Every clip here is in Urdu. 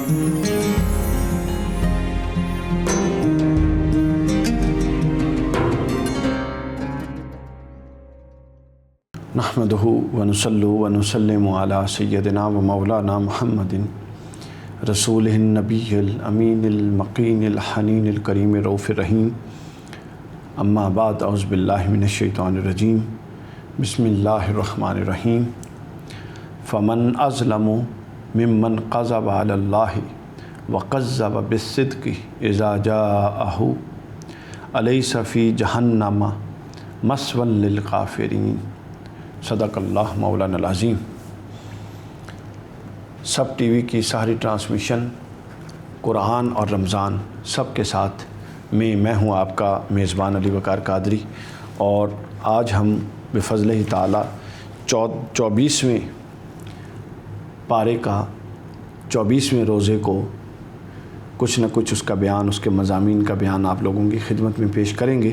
نحمدہ ونصلی ونسلم علی سیدنا و مولانا محمد رسول النبی الامین المقین الحنین الکریم الرؤوف الرحیم، اما بعد، اعوذ باللہ من الشیطان الرجیم، بسم اللہ الرحمن الرحیم۔ فمن اظلم ممن کذب علی اللہ وکذب بالصدق اذا جاءہ الیس فی جہنم مثوی للکافرین۔ صدق اللہ مولانا العظیم۔ سب ٹی وی کی سحری ٹرانسمیشن قرآن اور رمضان سب کے ساتھ میں ہوں آپ کا میزبان علی وقار قادری، اور آج ہم بفضلہ تعالی 24ویں پارے کا 24ویں روزے کو کچھ نہ کچھ اس کا بیان، اس کے مضامین کا بیان آپ لوگوں کی خدمت میں پیش کریں گے۔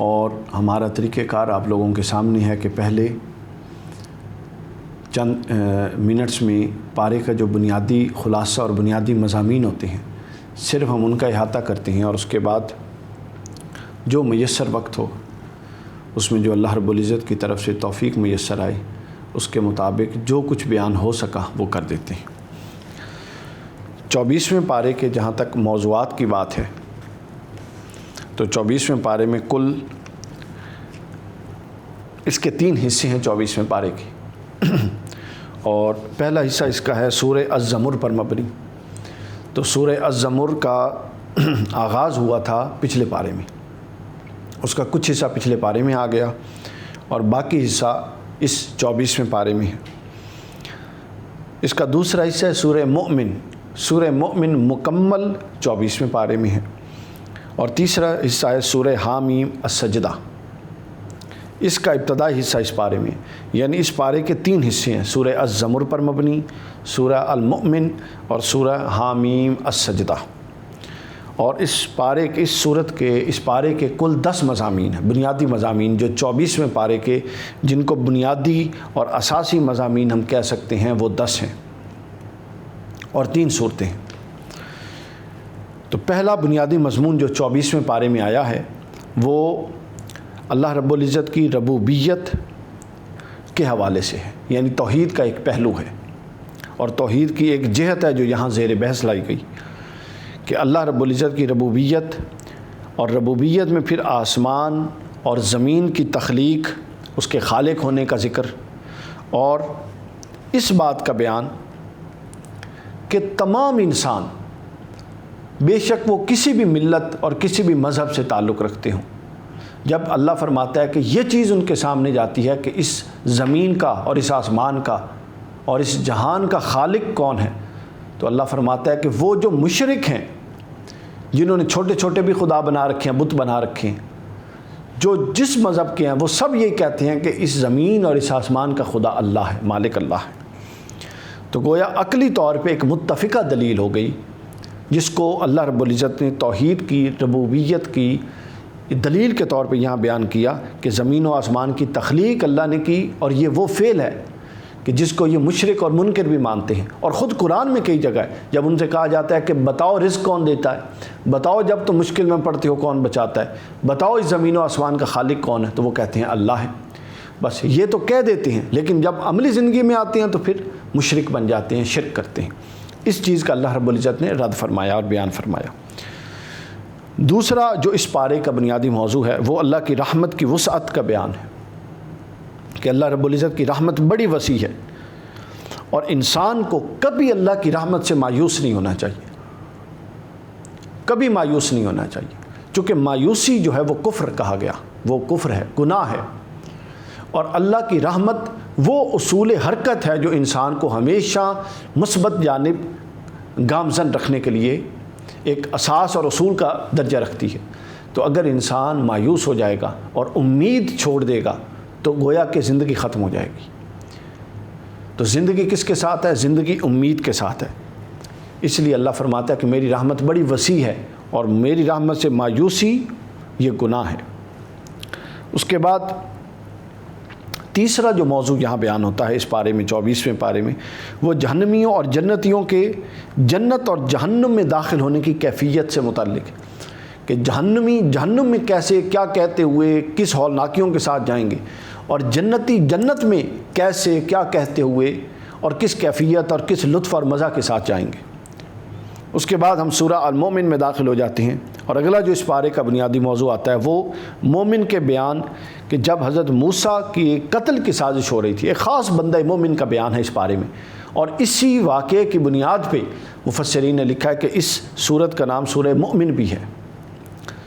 اور ہمارا طریقہ کار آپ لوگوں کے سامنے ہے کہ پہلے چند منٹس میں پارے کا جو بنیادی خلاصہ اور بنیادی مضامین ہوتے ہیں صرف ہم ان کا احاطہ کرتے ہیں، اور اس کے بعد جو میسر وقت ہو اس میں جو اللہ رب العزت کی طرف سے توفیق میسر آئے اس کے مطابق جو کچھ بیان ہو سکا وہ کر دیتے ہیں۔ 24ویں پارے کے جہاں تک موضوعات کی بات ہے تو 24ویں پارے میں کل اس کے 3 حصے ہیں 24ویں پارے کے، اور پہلا حصہ اس کا ہے سورہ الزمر پر مبنی۔ تو سورہ الزمر کا آغاز ہوا تھا پچھلے پارے میں، اس کا کچھ حصہ پچھلے پارے میں آ گیا اور باقی حصہ اس 24ویں پارے میں ہے۔ اس کا دوسرا حصہ ہے سورہ مؤمن۔ سورہ مؤمن مکمل 24ویں پارے میں ہے، اور تیسرا حصہ ہے سورہ حامیم السجدہ۔ اس کا ابتدائی حصہ اس پارے میں، یعنی اس پارے کے 3 حصے ہیں، سورہ الزمر پر مبنی، سورہ المؤمن اور سورہ حامیم السجدہ۔ اور اس پارے کے کل 10 مضامین ہیں، بنیادی مضامین جو 24ویں پارے کے، جن کو بنیادی اور اساسی مضامین ہم کہہ سکتے ہیں، وہ 10 ہیں اور 3 صورتیں ہیں۔ تو پہلا بنیادی مضمون جو 24ویں پارے میں آیا ہے وہ اللہ رب العزت کی ربوبیت کے حوالے سے ہے، یعنی توحید کا ایک پہلو ہے اور توحید کی ایک جہت ہے جو یہاں زیر بحث لائی گئی، کہ اللہ رب العزت کی ربوبیت، اور ربوبیت میں پھر آسمان اور زمین کی تخلیق، اس کے خالق ہونے کا ذکر، اور اس بات کا بیان کہ تمام انسان بے شک وہ کسی بھی ملت اور کسی بھی مذہب سے تعلق رکھتے ہوں، جب اللہ فرماتا ہے کہ یہ چیز ان کے سامنے جاتی ہے کہ اس زمین کا اور اس آسمان کا اور اس جہان کا خالق کون ہے، تو اللہ فرماتا ہے کہ وہ جو مشرک ہیں، جنہوں نے چھوٹے چھوٹے بھی خدا بنا رکھے ہیں، بت بنا رکھے ہیں، جو جس مذہب کے ہیں، وہ سب یہ کہتے ہیں کہ اس زمین اور اس آسمان کا خدا اللہ ہے، مالک اللہ ہے۔ تو گویا عقلی طور پہ ایک متفقہ دلیل ہو گئی، جس کو اللہ رب العزت نے توحید کی، ربوبیت کی دلیل کے طور پہ یہاں بیان کیا کہ زمین و آسمان کی تخلیق اللہ نے کی، اور یہ وہ فعل ہے کہ جس کو یہ مشرک اور منکر بھی مانتے ہیں۔ اور خود قرآن میں کئی جگہ ہے جب ان سے کہا جاتا ہے کہ بتاؤ رزق کون دیتا ہے، بتاؤ جب تم مشکل میں پڑتے ہو کون بچاتا ہے، بتاؤ اس زمین و آسمان کا خالق کون ہے، تو وہ کہتے ہیں اللہ ہے۔ بس یہ تو کہہ دیتے ہیں، لیکن جب عملی زندگی میں آتے ہیں تو پھر مشرک بن جاتے ہیں، شرک کرتے ہیں۔ اس چیز کا اللہ رب العزت نے رد فرمایا اور بیان فرمایا۔ دوسرا جو اس پارے کا بنیادی موضوع ہے وہ اللہ کی رحمت کی وسعت کا بیان ہے، کہ اللہ رب العزت کی رحمت بڑی وسیع ہے، اور انسان کو کبھی اللہ کی رحمت سے مایوس نہیں ہونا چاہیے، کبھی مایوس نہیں ہونا چاہیے، چونکہ مایوسی جو ہے وہ کفر کہا گیا، وہ کفر ہے، گناہ ہے۔ اور اللہ کی رحمت وہ اصول حرکت ہے جو انسان کو ہمیشہ مثبت جانب گامزن رکھنے کے لیے ایک اساس اور اصول کا درجہ رکھتی ہے۔ تو اگر انسان مایوس ہو جائے گا اور امید چھوڑ دے گا تو گویا کہ زندگی ختم ہو جائے گی۔ تو زندگی کس کے ساتھ ہے؟ زندگی امید کے ساتھ ہے۔ اس لیے اللہ فرماتا ہے کہ میری رحمت بڑی وسیع ہے، اور میری رحمت سے مایوسی یہ گناہ ہے۔ اس کے بعد تیسرا جو موضوع یہاں بیان ہوتا ہے اس پارے میں 24ویں پارے میں، وہ جہنمیوں اور جنتیوں کے جنت اور جہنم میں داخل ہونے کی کیفیت سے متعلق ہے کہ جہنمی جہنم میں کیسے کیا کہتے ہوئے کس ہولناکیوں کے ساتھ جائیں گے، اور جنتی جنت میں کیسے کیا کہتے ہوئے اور کس کیفیت اور کس لطف اور مزہ کے ساتھ جائیں گے۔ اس کے بعد ہم سورہ المومن میں داخل ہو جاتے ہیں، اور اگلا جو اس پارے کا بنیادی موضوع آتا ہے وہ مومن کے بیان کہ جب حضرت موسیٰ کی قتل کی سازش ہو رہی تھی، ایک خاص بندہ مومن کا بیان ہے اس پارے میں، اور اسی واقعے کی بنیاد پہ مفسرین نے لکھا ہے کہ اس سورت کا نام سورہ مومن بھی ہے،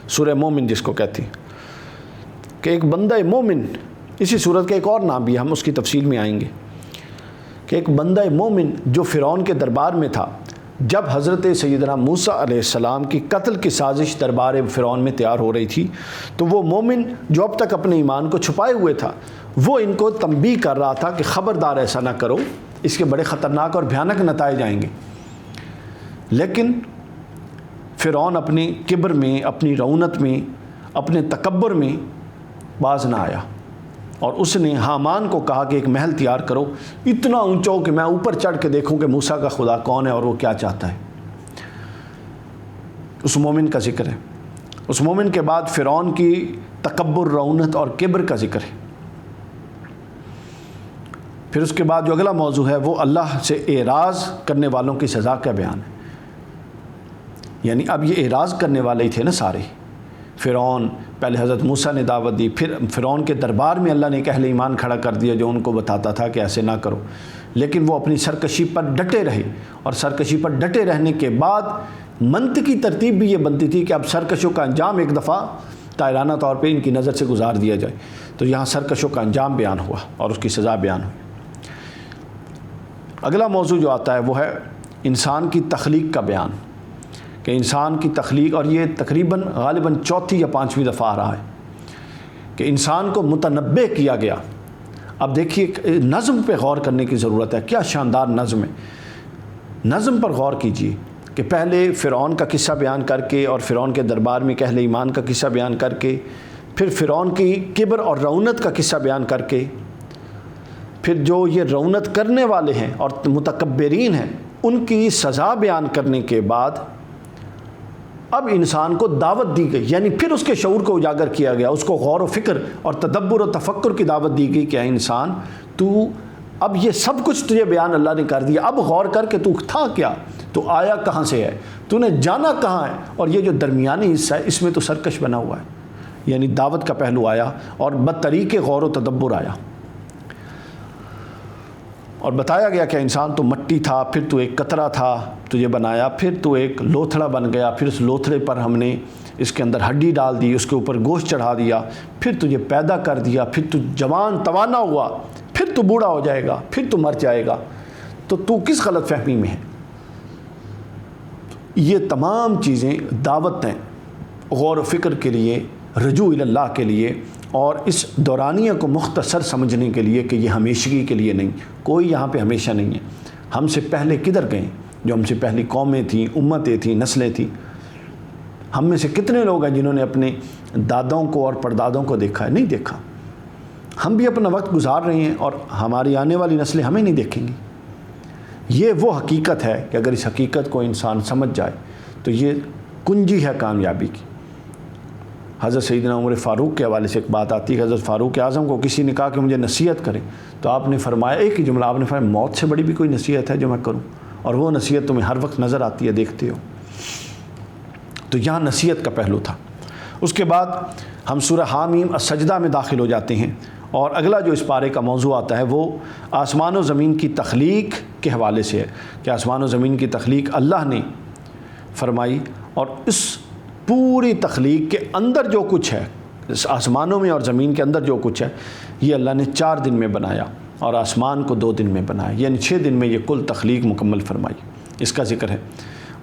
سورہ مومن جس کو کہتے ہیں کہ ایک بندہ مومن، اسی سورت کا ایک اور نام بھی ہے، ہم اس کی تفصیل میں آئیں گے کہ ایک بندہ مومن جو فرعون کے دربار میں تھا جب حضرت سیدنا موسیٰ علیہ السلام کی قتل کی سازش دربار فرعون میں تیار ہو رہی تھی، تو وہ مومن جو اب تک اپنے ایمان کو چھپائے ہوئے تھا وہ ان کو تنبیہ کر رہا تھا کہ خبردار ایسا نہ کرو، اس کے بڑے خطرناک اور بھیانک نتائج آئیں گے۔ لیکن فرعون اپنی کبر میں، اپنی رونت میں، اپنے تکبر میں باز نہ آیا، اور اس نے حامان کو کہا کہ ایک محل تیار کرو اتنا اونچا ہو کہ میں اوپر چڑھ کے دیکھوں کہ موسیٰ کا خدا کون ہے اور وہ کیا چاہتا ہے۔ اس مومن کا ذکر ہے۔ اس مومن کے بعد فرعون کی تکبر، رونت اور کبر کا ذکر ہے۔ پھر اس کے بعد جو اگلا موضوع ہے وہ اللہ سے اعراض کرنے والوں کی سزا کا بیان ہے، یعنی اب یہ اعراض کرنے والے ہی تھے نا سارے، فرعون، پہلے حضرت موسیٰ نے دعوت دی، پھر فرعون کے دربار میں اللہ نے ایک اہل ایمان کھڑا کر دیا جو ان کو بتاتا تھا کہ ایسے نہ کرو، لیکن وہ اپنی سرکشی پر ڈٹے رہے، اور سرکشی پر ڈٹے رہنے کے بعد منطقی ترتیب بھی یہ بنتی تھی کہ اب سرکشوں کا انجام ایک دفعہ طائرانہ طور پہ ان کی نظر سے گزار دیا جائے، تو یہاں سرکشوں کا انجام بیان ہوا اور اس کی سزا بیان ہوئی۔ اگلا موضوع جو آتا ہے وہ ہے انسان کی تخلیق کا بیان، کہ انسان کی تخلیق، اور یہ تقریباً غالباً چوتھی یا پانچویں دفعہ آ رہا ہے کہ انسان کو متنبع کیا گیا۔ اب دیکھیے نظم پہ غور کرنے کی ضرورت ہے، کیا شاندار نظم ہے، نظم پر غور کیجیے کہ پہلے فرعون کا قصہ بیان کر کے اور فرعون کے دربار میں اہل ایمان کا قصہ بیان کر کے، پھر فرعون کی کبر اور رونت کا قصہ بیان کر کے، پھر جو یہ رونت کرنے والے ہیں اور متکبرین ہیں ان کی سزا بیان کرنے کے بعد اب انسان کو دعوت دی گئی، یعنی پھر اس کے شعور کو اجاگر کیا گیا، اس کو غور و فکر اور تدبر و تفکر کی دعوت دی گئی کہ اے انسان تو اب یہ سب کچھ تجھے بیان اللہ نے کر دیا، اب غور کر کے تو تھا کیا، تو آیا کہاں سے ہے، تو نے جانا کہاں ہے، اور یہ جو درمیانی حصہ ہے اس میں تو سرکش بنا ہوا ہے، یعنی دعوت کا پہلو آیا اور بطریق غور و تدبر آیا، اور بتایا گیا کہ انسان تو مٹی تھا، پھر تو ایک قطرہ تھا تجھے بنایا، پھر تو ایک لوتھڑا بن گیا، پھر اس لوتھڑے پر ہم نے اس کے اندر ہڈی ڈال دی، اس کے اوپر گوشت چڑھا دیا، پھر تجھے پیدا کر دیا، پھر تو جوان توانا ہوا، پھر تو بوڑھا ہو جائے گا، پھر تو مر جائے گا، تو کس غلط فہمی میں ہے۔ یہ تمام چیزیں دعوتیں غور و فکر کے لیے، رجوع اللہ کے لیے، اور اس دورانیہ کو مختصر سمجھنے کے لیے کہ یہ ہمیشگی کے لیے نہیں، کوئی یہاں پہ ہمیشہ نہیں ہے۔ ہم سے پہلے کدھر گئے، جو ہم سے پہلی قومیں تھیں، امتیں تھیں، نسلیں تھیں، ہم میں سے کتنے لوگ ہیں جنہوں نے اپنے دادوں کو اور پردادوں کو دیکھا ہے؟ نہیں دیکھا۔ ہم بھی اپنا وقت گزار رہے ہیں اور ہماری آنے والی نسلیں ہمیں نہیں دیکھیں گی۔ یہ وہ حقیقت ہے کہ اگر اس حقیقت کو انسان سمجھ جائے تو یہ کنجی ہے کامیابی کی۔ حضرت سیدنا عمر فاروق کے حوالے سے ایک بات آتی ہے کہ حضرت فاروق اعظم کو کسی نے کہا کہ مجھے نصیحت کریں، تو آپ نے فرمایا ایک ہی جملہ، آپ نے فرمایا موت سے بڑی بھی کوئی نصیحت ہے جو میں کروں، اور وہ نصیحت تمہیں ہر وقت نظر آتی ہے، دیکھتے ہو۔ تو یہاں نصیحت کا پہلو تھا۔ اس کے بعد ہم سورہ حامیم السجدہ میں داخل ہو جاتے ہیں، اور اگلا جو اس پارے کا موضوع آتا ہے وہ آسمان و زمین کی تخلیق کے حوالے سے ہے کہ آسمان و زمین کی تخلیق اللہ نے فرمائی، اور اس پوری تخلیق کے اندر جو کچھ ہے، اس آسمانوں میں اور زمین کے اندر جو کچھ ہے، یہ اللہ نے 4 دن میں بنایا، اور آسمان کو 2 دن میں بنایا، یعنی 6 دن میں یہ کل تخلیق مکمل فرمائی، اس کا ذکر ہے۔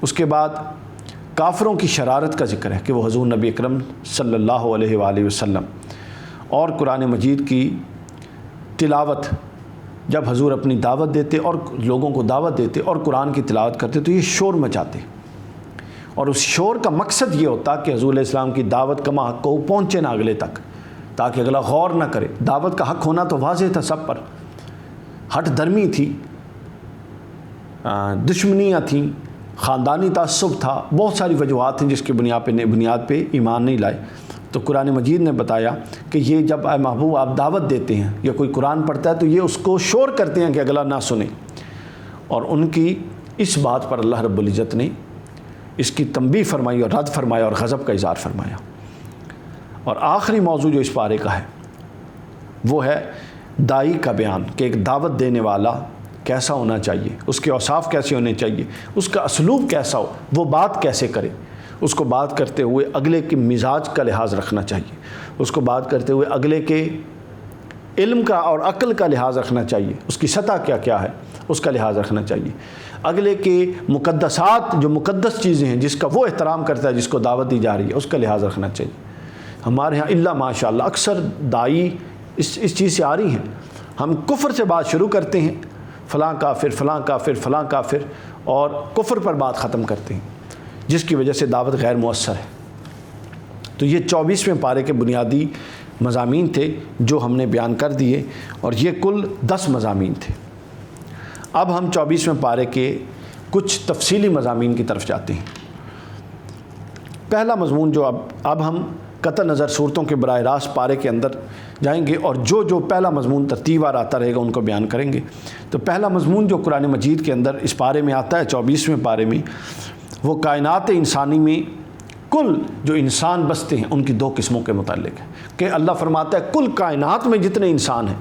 اس کے بعد کافروں کی شرارت کا ذکر ہے کہ وہ حضور نبی اکرم صلی اللہ علیہ وآلہ وسلم اور قرآن مجید کی تلاوت، جب حضور اپنی دعوت دیتے اور لوگوں کو دعوت دیتے اور قرآن کی تلاوت کرتے تو یہ شور مچاتے، اور اس شور کا مقصد یہ ہوتا کہ حضور علیہ السلام کی دعوت کما حق کو پہنچے نہ اگلے تک، تاکہ اگلا غور نہ کرے۔ دعوت کا حق ہونا تو واضح تھا سب پر، ہٹ درمی تھی، دشمنیاں تھیں، خاندانی تعصب تھا، بہت ساری وجوہات تھیں جس کی بنیاد پہ ایمان نہیں لائے۔ تو قرآن مجید نے بتایا کہ یہ جب اے محبوب آپ دعوت دیتے ہیں یا کوئی قرآن پڑھتا ہے تو یہ اس کو شور کرتے ہیں کہ اگلا نہ سنے، اور ان کی اس بات پر اللہ رب العزت نے اس کی تنبیہ فرمائی اور رد فرمایا اور غضب کا اظہار فرمایا۔ اور آخری موضوع جو اس پارے کا ہے وہ ہے داعی کا بیان، کہ ایک دعوت دینے والا کیسا ہونا چاہیے، اس کے اوصاف کیسے ہونے چاہیے، اس کا اسلوب کیسا ہو، وہ بات کیسے کرے، اس کو بات کرتے ہوئے اگلے کے مزاج کا لحاظ رکھنا چاہیے، اس کو بات کرتے ہوئے اگلے کے علم کا اور عقل کا لحاظ رکھنا چاہیے، اس کی سطح کیا کیا ہے اس کا لحاظ رکھنا چاہیے، اگلے کے مقدسات جو مقدس چیزیں ہیں جس کا وہ احترام کرتا ہے جس کو دعوت دی جا رہی ہے اس کا لحاظ رکھنا چاہیے۔ ہمارے ہاں اللہ ماشاء اللہ اکثر داعی اس چیز سے آ رہی ہیں، ہم کفر سے بات شروع کرتے ہیں، فلاں کافر فلاں کافر فلاں کافر، اور کفر پر بات ختم کرتے ہیں جس کی وجہ سے دعوت غیر مؤثر ہے۔ تو یہ 24ویں پارے کے بنیادی مضامین تھے جو ہم نے بیان کر دیے، اور یہ کل 10 مضامین تھے۔ اب ہم 24ویں پارے کے کچھ تفصیلی مضامین کی طرف جاتے ہیں۔ پہلا مضمون جو اب ہم قطع نظر صورتوں کے براہ راست پارے کے اندر جائیں گے، اور جو پہلا مضمون ترتیب وار آتا رہے گا ان کو بیان کریں گے۔ تو پہلا مضمون جو قرآن مجید کے اندر اس پارے میں آتا ہے 24ویں پارے میں، وہ کائنات انسانی میں کل جو انسان بستے ہیں ان کی 2 قسموں کے متعلق ہے، کہ اللہ فرماتا ہے کل کائنات میں جتنے انسان ہیں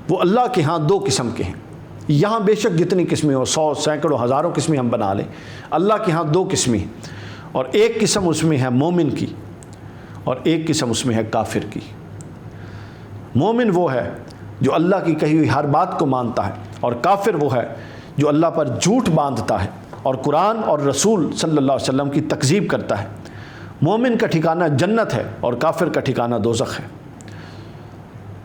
وہ اللہ کے ہاں 2 قسم کے ہیں۔ یہاں بے شک جتنی قسمیں ہو، 100 سینکڑوں ہزاروں قسمیں ہم بنا لیں، اللہ کے ہاں 2 قسمیں ہیں، اور ایک قسم اس میں ہے مومن کی اور ایک قسم اس میں ہے کافر کی۔ مومن وہ ہے جو اللہ کی کہی ہوئی ہر بات کو مانتا ہے، اور کافر وہ ہے جو اللہ پر جھوٹ باندھتا ہے اور قرآن اور رسول صلی اللہ علیہ وسلم کی تکذیب کرتا ہے۔ مومن کا ٹھکانہ جنت ہے اور کافر کا ٹھکانہ دوزخ ہے۔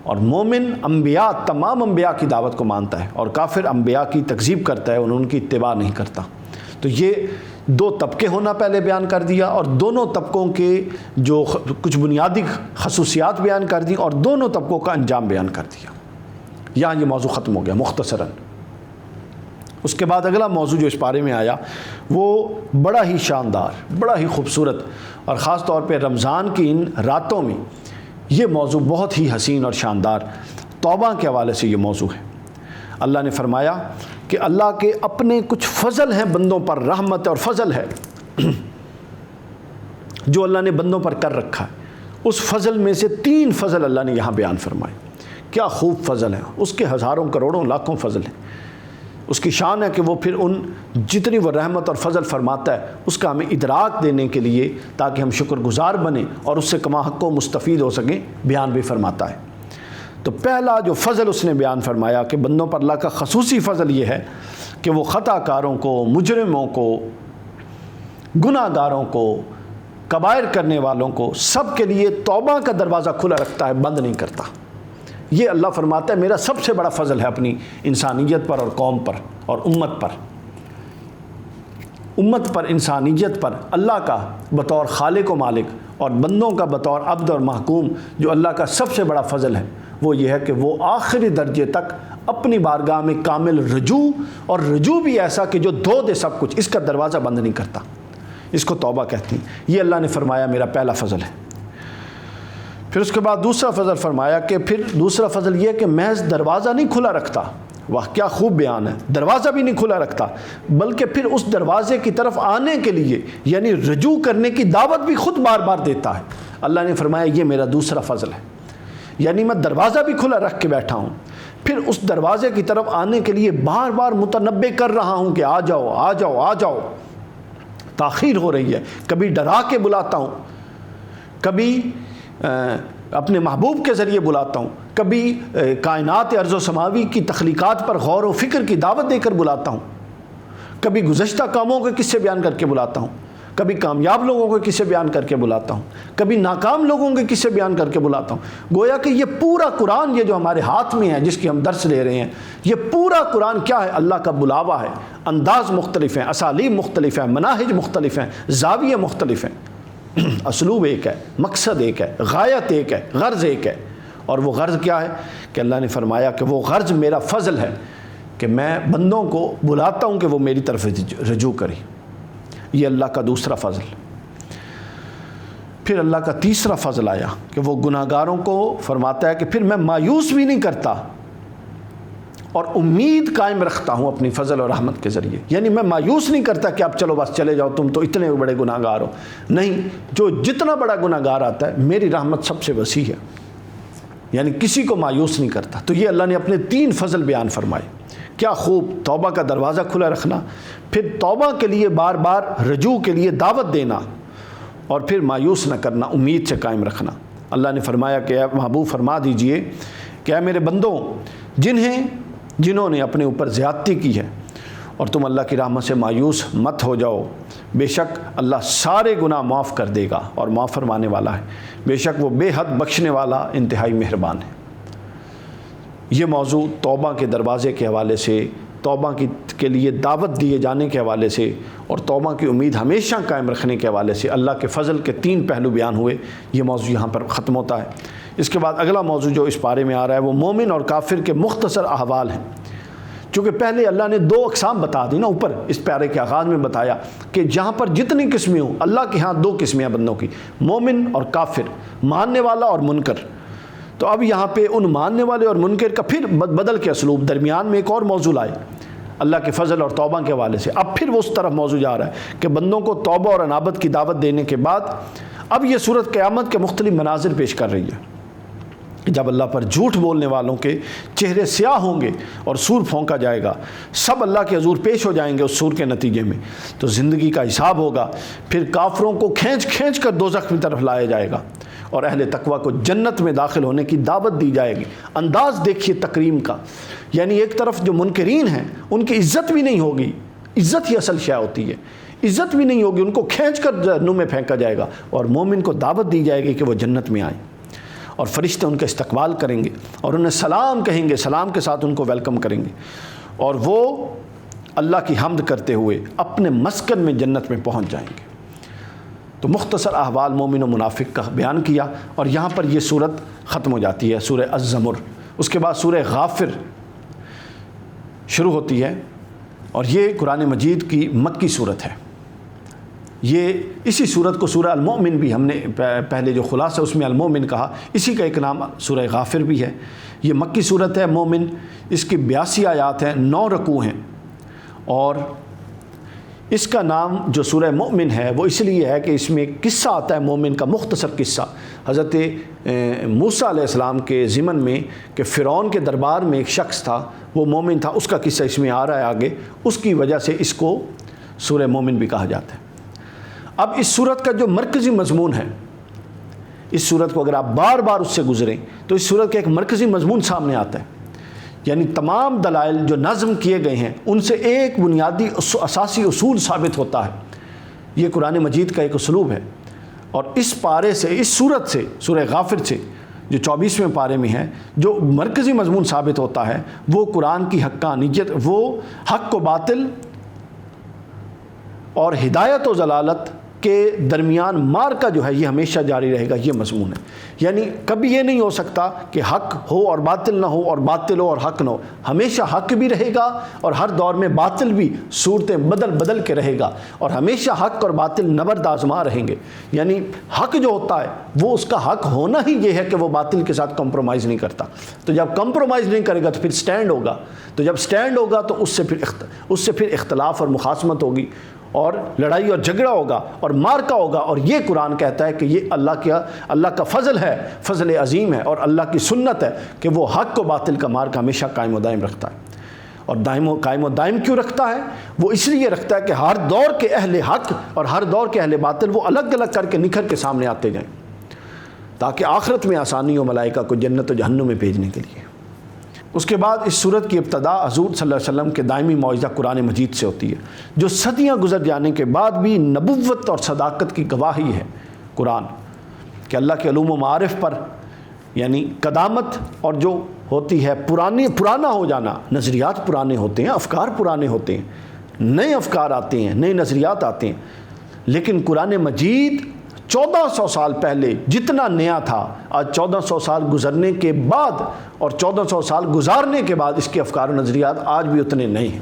اور مومن انبیاء تمام انبیاء کی دعوت کو مانتا ہے، اور کافر انبیاء کی تکذیب کرتا ہے اور ان کی اتباع نہیں کرتا۔ تو یہ 2 طبقے ہونا پہلے بیان کر دیا، اور دونوں طبقوں کے جو کچھ بنیادی خصوصیات بیان کر دی، اور دونوں طبقوں کا انجام بیان کر دیا۔ یہاں یہ موضوع ختم ہو گیا مختصراً۔ اس کے بعد اگلا موضوع جو اس پارے میں آیا وہ بڑا ہی شاندار، بڑا ہی خوبصورت، اور خاص طور پہ رمضان کی ان راتوں میں یہ موضوع بہت ہی حسین اور شاندار، توبہ کے حوالے سے یہ موضوع ہے۔ اللہ نے فرمایا کہ اللہ کے اپنے کچھ فضل ہیں بندوں پر، رحمت اور فضل ہے جو اللہ نے بندوں پر کر رکھا ہے۔ اس فضل میں سے 3 فضل اللہ نے یہاں بیان فرمائے۔ کیا خوب فضل ہے، اس کے ہزاروں کروڑوں لاکھوں فضل ہیں۔ اس کی شان ہے کہ وہ پھر ان جتنی وہ رحمت اور فضل فرماتا ہے اس کا ہمیں ادراک دینے کے لیے، تاکہ ہم شکر گزار بنیں اور اس سے کما حق و مستفید ہو سکیں، بیان بھی فرماتا ہے۔ تو پہلا جو فضل اس نے بیان فرمایا کہ بندوں پر اللہ کا خصوصی فضل یہ ہے کہ وہ خطا کاروں کو، مجرموں کو، گناہ گاروں کو، کبائر کرنے والوں کو، سب کے لیے توبہ کا دروازہ کھلا رکھتا ہے، بند نہیں کرتا۔ یہ اللہ فرماتا ہے میرا سب سے بڑا فضل ہے اپنی انسانیت پر اور قوم پر اور امت پر انسانیت پر۔ اللہ کا بطور خالق و مالک اور بندوں کا بطور عبد اور محکوم جو اللہ کا سب سے بڑا فضل ہے وہ یہ ہے کہ وہ آخری درجے تک اپنی بارگاہ میں کامل رجوع، اور رجوع بھی ایسا کہ جو دھو دے سب کچھ، اس کا دروازہ بند نہیں کرتا۔ اس کو توبہ کہتے ہیں۔ یہ اللہ نے فرمایا میرا پہلا فضل ہے۔ پھر اس کے بعد دوسرا فضل فرمایا کہ پھر دوسرا فضل یہ کہ محض دروازہ نہیں کھلا رکھتا، واہ کیا خوب بیان ہے، دروازہ بھی نہیں کھلا رکھتا، بلکہ پھر اس دروازے کی طرف آنے کے لیے یعنی رجوع کرنے کی دعوت بھی خود بار بار دیتا ہے۔ اللہ نے فرمایا یہ میرا دوسرا فضل ہے، یعنی میں دروازہ بھی کھلا رکھ کے بیٹھا ہوں، پھر اس دروازے کی طرف آنے کے لیے بار بار متنبہ کر رہا ہوں کہ آ جاؤ آ جاؤ آ جاؤ۔ تاخیر ہو رہی ہے، کبھی ڈرا کے بلاتا ہوں، کبھی اپنے محبوب کے ذریعے بلاتا ہوں، کبھی کائنات ارض و سماوی کی تخلیقات پر غور و فکر کی دعوت دے کر بلاتا ہوں، کبھی گزشتہ کاموں کے قصے بیان کر کے بلاتا ہوں، کبھی کامیاب لوگوں کے قصے بیان کر کے بلاتا ہوں، کبھی ناکام لوگوں کے قصے بیان کر کے بلاتا ہوں۔ گویا کہ یہ پورا قرآن، یہ جو ہمارے ہاتھ میں ہے جس کی ہم درس لے رہے ہیں، یہ پورا قرآن کیا ہے؟ اللہ کا بلاوا ہے۔ انداز مختلف ہیں، اسالیب مختلف ہیں، مناہج مختلف ہیں، زاویے مختلف ہیں، اسلوب ایک ہے، مقصد ایک ہے، غایت ایک ہے، غرض ایک ہے، اور وہ غرض کیا ہے کہ اللہ نے فرمایا کہ وہ غرض میرا فضل ہے کہ میں بندوں کو بلاتا ہوں کہ وہ میری طرف رجوع کریں. یہ اللہ کا دوسرا فضل. پھر اللہ کا تیسرا فضل آیا کہ وہ گناہ گاروں کو فرماتا ہے کہ پھر میں مایوس بھی نہیں کرتا اور امید قائم رکھتا ہوں اپنی فضل اور رحمت کے ذریعے. یعنی میں مایوس نہیں کرتا کہ اب چلو بس چلے جاؤ تم تو اتنے بڑے گناہ گار ہو. نہیں، جو جتنا بڑا گناہ گار آتا ہے میری رحمت سب سے وسیع ہے، یعنی کسی کو مایوس نہیں کرتا. تو یہ اللہ نے اپنے 3 فضل بیان فرمائے. کیا خوب توبہ کا دروازہ کھلا رکھنا، پھر توبہ کے لیے بار بار رجوع کے لیے دعوت دینا، اور پھر مایوس نہ کرنا، امید سے قائم رکھنا. اللہ نے فرمایا کہ اے محبوب فرما دیجئے کہ اے میرے بندوں جنہوں نے اپنے اوپر زیادتی کی ہے اور تم اللہ کی رحمت سے مایوس مت ہو جاؤ، بے شک اللہ سارے گناہ معاف کر دے گا اور معاف فرمانے والا ہے. بے شک وہ بے حد بخشنے والا انتہائی مہربان ہے. یہ موضوع توبہ کے دروازے کے حوالے سے، توبہ کے لیے دعوت دیے جانے کے حوالے سے اور توبہ کی امید ہمیشہ قائم رکھنے کے حوالے سے اللہ کے فضل کے 3 پہلو بیان ہوئے. یہ موضوع یہاں پر ختم ہوتا ہے. اس کے بعد اگلا موضوع جو اس پارے میں آ رہا ہے وہ مومن اور کافر کے مختصر احوال ہیں. چونکہ پہلے اللہ نے 2 اقسام بتا دی نا، اوپر اس پیارے کے آغاز میں بتایا کہ جہاں پر جتنی قسمیں ہوں، اللہ کے ہاں 2 قسمیں ہیں بندوں کی، مومن اور کافر، ماننے والا اور منکر. تو اب یہاں پہ ان ماننے والے اور منکر کا پھر بدل کے اسلوب، درمیان میں ایک اور موضوع لائے اللہ کے فضل اور توبہ کے حوالے سے. اب پھر وہ اس طرف موضوع جا رہا ہے کہ بندوں کو توبہ اور انابت کی دعوت دینے کے بعد اب یہ صورت قیامت کے مختلف مناظر پیش کر رہی ہے کہ جب اللہ پر جھوٹ بولنے والوں کے چہرے سیاہ ہوں گے اور سور پھونکا جائے گا، سب اللہ کے حضور پیش ہو جائیں گے اس سور کے نتیجے میں. تو زندگی کا حساب ہوگا. پھر کافروں کو کھینچ کر دوزخ کی طرف لایا جائے گا اور اہل تقویٰ کو جنت میں داخل ہونے کی دعوت دی جائے گی. انداز دیکھیے تکریم کا، یعنی ایک طرف جو منکرین ہیں ان کی عزت بھی نہیں ہوگی، عزت ہی اصل شے ہوتی ہے، عزت بھی نہیں ہوگی، ان کو کھینچ کر جہنم میں پھینکا جائے گا اور مومن کو دعوت دی جائے گی کہ وہ جنت میں آئیں اور فرشتے ان کا استقبال کریں گے اور انہیں سلام کہیں گے، سلام کے ساتھ ان کو ویلکم کریں گے اور وہ اللہ کی حمد کرتے ہوئے اپنے مسکن میں جنت میں پہنچ جائیں گے. تو مختصر احوال مومن و منافق کا بیان کیا اور یہاں پر یہ صورت ختم ہو جاتی ہے، سورہ الزمر. اس کے بعد سورہ غافر شروع ہوتی ہے اور یہ قرآن مجید کی مکی صورت ہے. یہ اسی صورت کو سورہ المؤمن بھی ہم نے پہلے جو خلاصہ اس میں المؤمن کہا، اسی کا ایک نام سورہ غافر بھی ہے. یہ مکی صورت ہے مومن. اس کی 82 آیات ہیں، 9 رکوع ہیں اور اس کا نام جو سورہ مومن ہے وہ اس لیے ہے کہ اس میں ایک قصہ آتا ہے مومن کا، مختصر قصہ حضرت موسیٰ علیہ السلام کے ضمن میں کہ فرعون کے دربار میں ایک شخص تھا، وہ مومن تھا، اس کا قصہ اس میں آ رہا ہے آگے. اس کی وجہ سے اس کو سورہ مومن بھی کہا جاتا ہے. اب اس صورت کا جو مرکزی مضمون ہے، اس صورت کو اگر آپ بار بار اس سے گزریں تو اس صورت کا ایک مرکزی مضمون سامنے آتا ہے. یعنی تمام دلائل جو نظم کیے گئے ہیں ان سے ایک بنیادی اساسی اصول ثابت ہوتا ہے. یہ قرآن مجید کا ایک اسلوب ہے اور اس پارے سے، اس صورت سے، سورہ غافر سے جو 24ویں پارے میں ہے، جو مرکزی مضمون ثابت ہوتا ہے وہ قرآن کی حقانیت، وہ حق و باطل اور ہدایت و ضلالت کے درمیان مارکا جو ہے یہ ہمیشہ جاری رہے گا. یہ مضمون ہے. یعنی کبھی یہ نہیں ہو سکتا کہ حق ہو اور باطل نہ ہو اور باطل ہو اور حق نہ ہو. ہمیشہ حق بھی رہے گا اور ہر دور میں باطل بھی صورتیں بدل کے رہے گا اور ہمیشہ حق اور باطل نبرد آزما رہیں گے. یعنی حق جو ہوتا ہے وہ اس کا حق ہونا ہی یہ ہے کہ وہ باطل کے ساتھ کمپرومائز نہیں کرتا. تو جب کمپرومائز نہیں کرے گا تو پھر سٹینڈ ہوگا. تو جب سٹینڈ ہوگا تو اس سے پھر اختلاف اور مخاصمت ہوگی اور لڑائی اور جھگڑا ہوگا اور مارکا ہوگا. اور یہ قرآن کہتا ہے کہ یہ اللہ کا فضل ہے، فضل عظیم ہے اور اللہ کی سنت ہے کہ وہ حق و باطل کا مارکا ہمیشہ قائم و دائم رکھتا ہے. اور قائم و دائم کیوں رکھتا ہے؟ وہ اس لیے رکھتا ہے کہ ہر دور کے اہل حق اور ہر دور کے اہل باطل وہ الگ الگ کر کے نکھر کے سامنے آتے جائیں تاکہ آخرت میں آسانی ہو ملائکہ کو جنت و جہنم میں بھیجنے کے لیے. اس کے بعد اس صورت کی ابتدا حضور صلی اللہ علیہ وسلم کے دائمی معجزہ قرآن مجید سے ہوتی ہے جو صدیاں گزر جانے کے بعد بھی نبوت اور صداقت کی گواہی ہے. قرآن کہ اللہ کے علوم و معارف پر یعنی قدامت اور جو ہوتی ہے پرانا ہو جانا. نظریات پرانے ہوتے ہیں، افکار پرانے ہوتے ہیں، نئے افکار آتے ہیں، نئے نظریات آتے ہیں، لیکن قرآن مجید 1400 سال پہلے جتنا نیا تھا، آج 1400 سال گزرنے کے بعد اور 1400 سال گزارنے کے بعد اس کے افکار و نظریات آج بھی اتنے نئے ہیں۔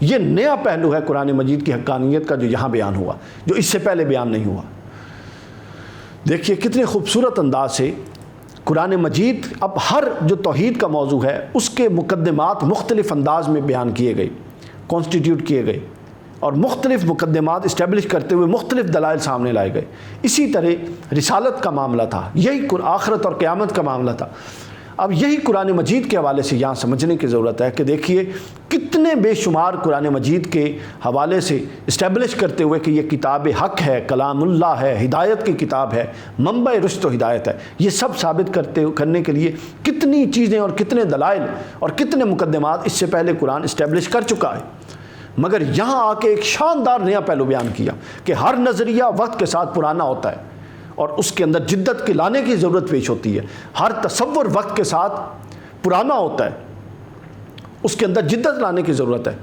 یہ نیا پہلو ہے قرآن مجید کی حقانیت کا جو یہاں بیان ہوا، جو اس سے پہلے بیان نہیں ہوا۔ دیکھیے کتنے خوبصورت انداز سے قرآن مجید اب ہر جو توحید کا موضوع ہے اس کے مقدمات مختلف انداز میں بیان کیے گئے، کانسٹیٹیوٹ کیے گئے، اور مختلف مقدمات اسٹیبلش کرتے ہوئے مختلف دلائل سامنے لائے گئے۔ اسی طرح رسالت کا معاملہ تھا، یہی آخرت اور قیامت کا معاملہ تھا۔ اب یہی قرآن مجید کے حوالے سے یہاں سمجھنے کی ضرورت ہے کہ دیکھیے کتنے بے شمار قرآن مجید کے حوالے سے اسٹیبلش کرتے ہوئے کہ یہ کتاب حق ہے، کلام اللہ ہے، ہدایت کی کتاب ہے، منبع رشد و ہدایت ہے، یہ سب ثابت کرنے کے لیے کتنی چیزیں اور کتنے دلائل اور کتنے مقدمات اس سے پہلے قرآن اسٹیبلش کر چکا ہے۔ مگر یہاں آ کے ایک شاندار نیا پہلو بیان کیا کہ ہر نظریہ وقت کے ساتھ پرانا ہوتا ہے اور اس کے اندر جدت کے لانے کی ضرورت پیش ہوتی ہے۔ ہر تصور وقت کے ساتھ پرانا ہوتا ہے، اس کے اندر جدت لانے کی ضرورت ہے۔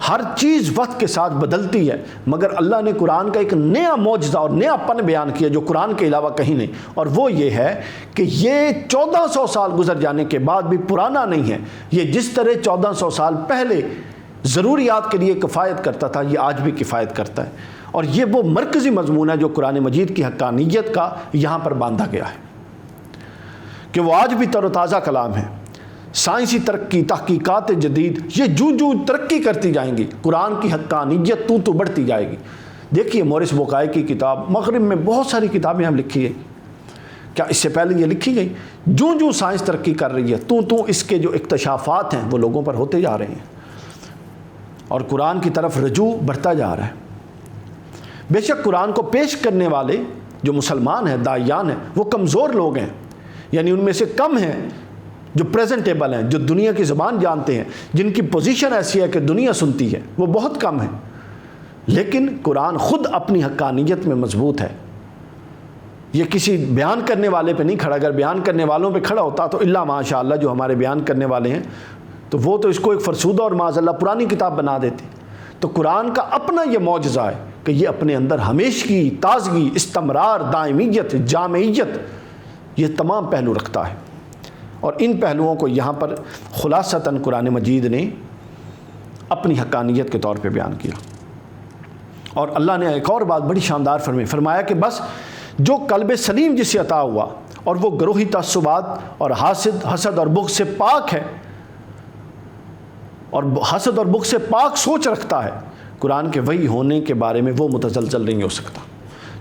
ہر چیز وقت کے ساتھ بدلتی ہے، مگر اللہ نے قرآن کا ایک نیا معجزہ اور نیا پن بیان کیا جو قرآن کے علاوہ کہیں نہیں، اور وہ یہ ہے کہ یہ 1400 سال گزر جانے کے بعد بھی پرانا نہیں ہے۔ یہ جس طرح 1400 سال پہلے ضروریات کے لیے کفایت کرتا تھا، یہ آج بھی کفایت کرتا ہے، اور یہ وہ مرکزی مضمون ہے جو قرآن مجید کی حقانیت کا یہاں پر باندھا گیا ہے کہ وہ آج بھی تر و تازہ کلام ہے۔ سائنسی ترقی، تحقیقات جدید، یہ جو ترقی کرتی جائیں گی، قرآن کی حقانیت تو بڑھتی جائے گی۔ دیکھیے مورس بوکائے کی کتاب، مغرب میں بہت ساری کتابیں ہم لکھی گئی، کیا اس سے پہلے یہ لکھی گئی؟ جو سائنس ترقی کر رہی ہے تو اس کے جو اکتشافات ہیں وہ لوگوں پر ہوتے جا رہے ہیں اور قرآن کی طرف رجوع بڑھتا جا رہا ہے۔ بے شک قرآن کو پیش کرنے والے جو مسلمان ہیں، داعیان ہیں، وہ کمزور لوگ ہیں، یعنی ان میں سے کم ہیں جو پریزنٹیبل ہیں، جو دنیا کی زبان جانتے ہیں، جن کی پوزیشن ایسی ہے کہ دنیا سنتی ہے، وہ بہت کم ہیں۔ لیکن قرآن خود اپنی حقانیت میں مضبوط ہے، یہ کسی بیان کرنے والے پہ نہیں کھڑا۔ اگر بیان کرنے والوں پہ کھڑا ہوتا تو اللہ ماشاء اللہ جو ہمارے بیان کرنے والے ہیں تو وہ تو اس کو ایک فرسودہ اور معاذ اللہ پرانی کتاب بنا دیتے۔ تو قرآن کا اپنا یہ معجزہ ہے کہ یہ اپنے اندر ہمیشگی، تازگی، استمرار، دائمیت، جامعیت، یہ تمام پہلو رکھتا ہے، اور ان پہلوؤں کو یہاں پر خلاصتاً قرآن مجید نے اپنی حقانیت کے طور پہ بیان کیا۔ اور اللہ نے ایک اور بات بڑی شاندار فرمایا کہ بس جو قلب سلیم جسے عطا ہوا اور وہ گروہی تعصبات اور حسد اور بغض سے پاک ہے، اور حسد اور بغض سے پاک سوچ رکھتا ہے، قرآن کے وحی ہونے کے بارے میں وہ متزلزل نہیں ہو سکتا۔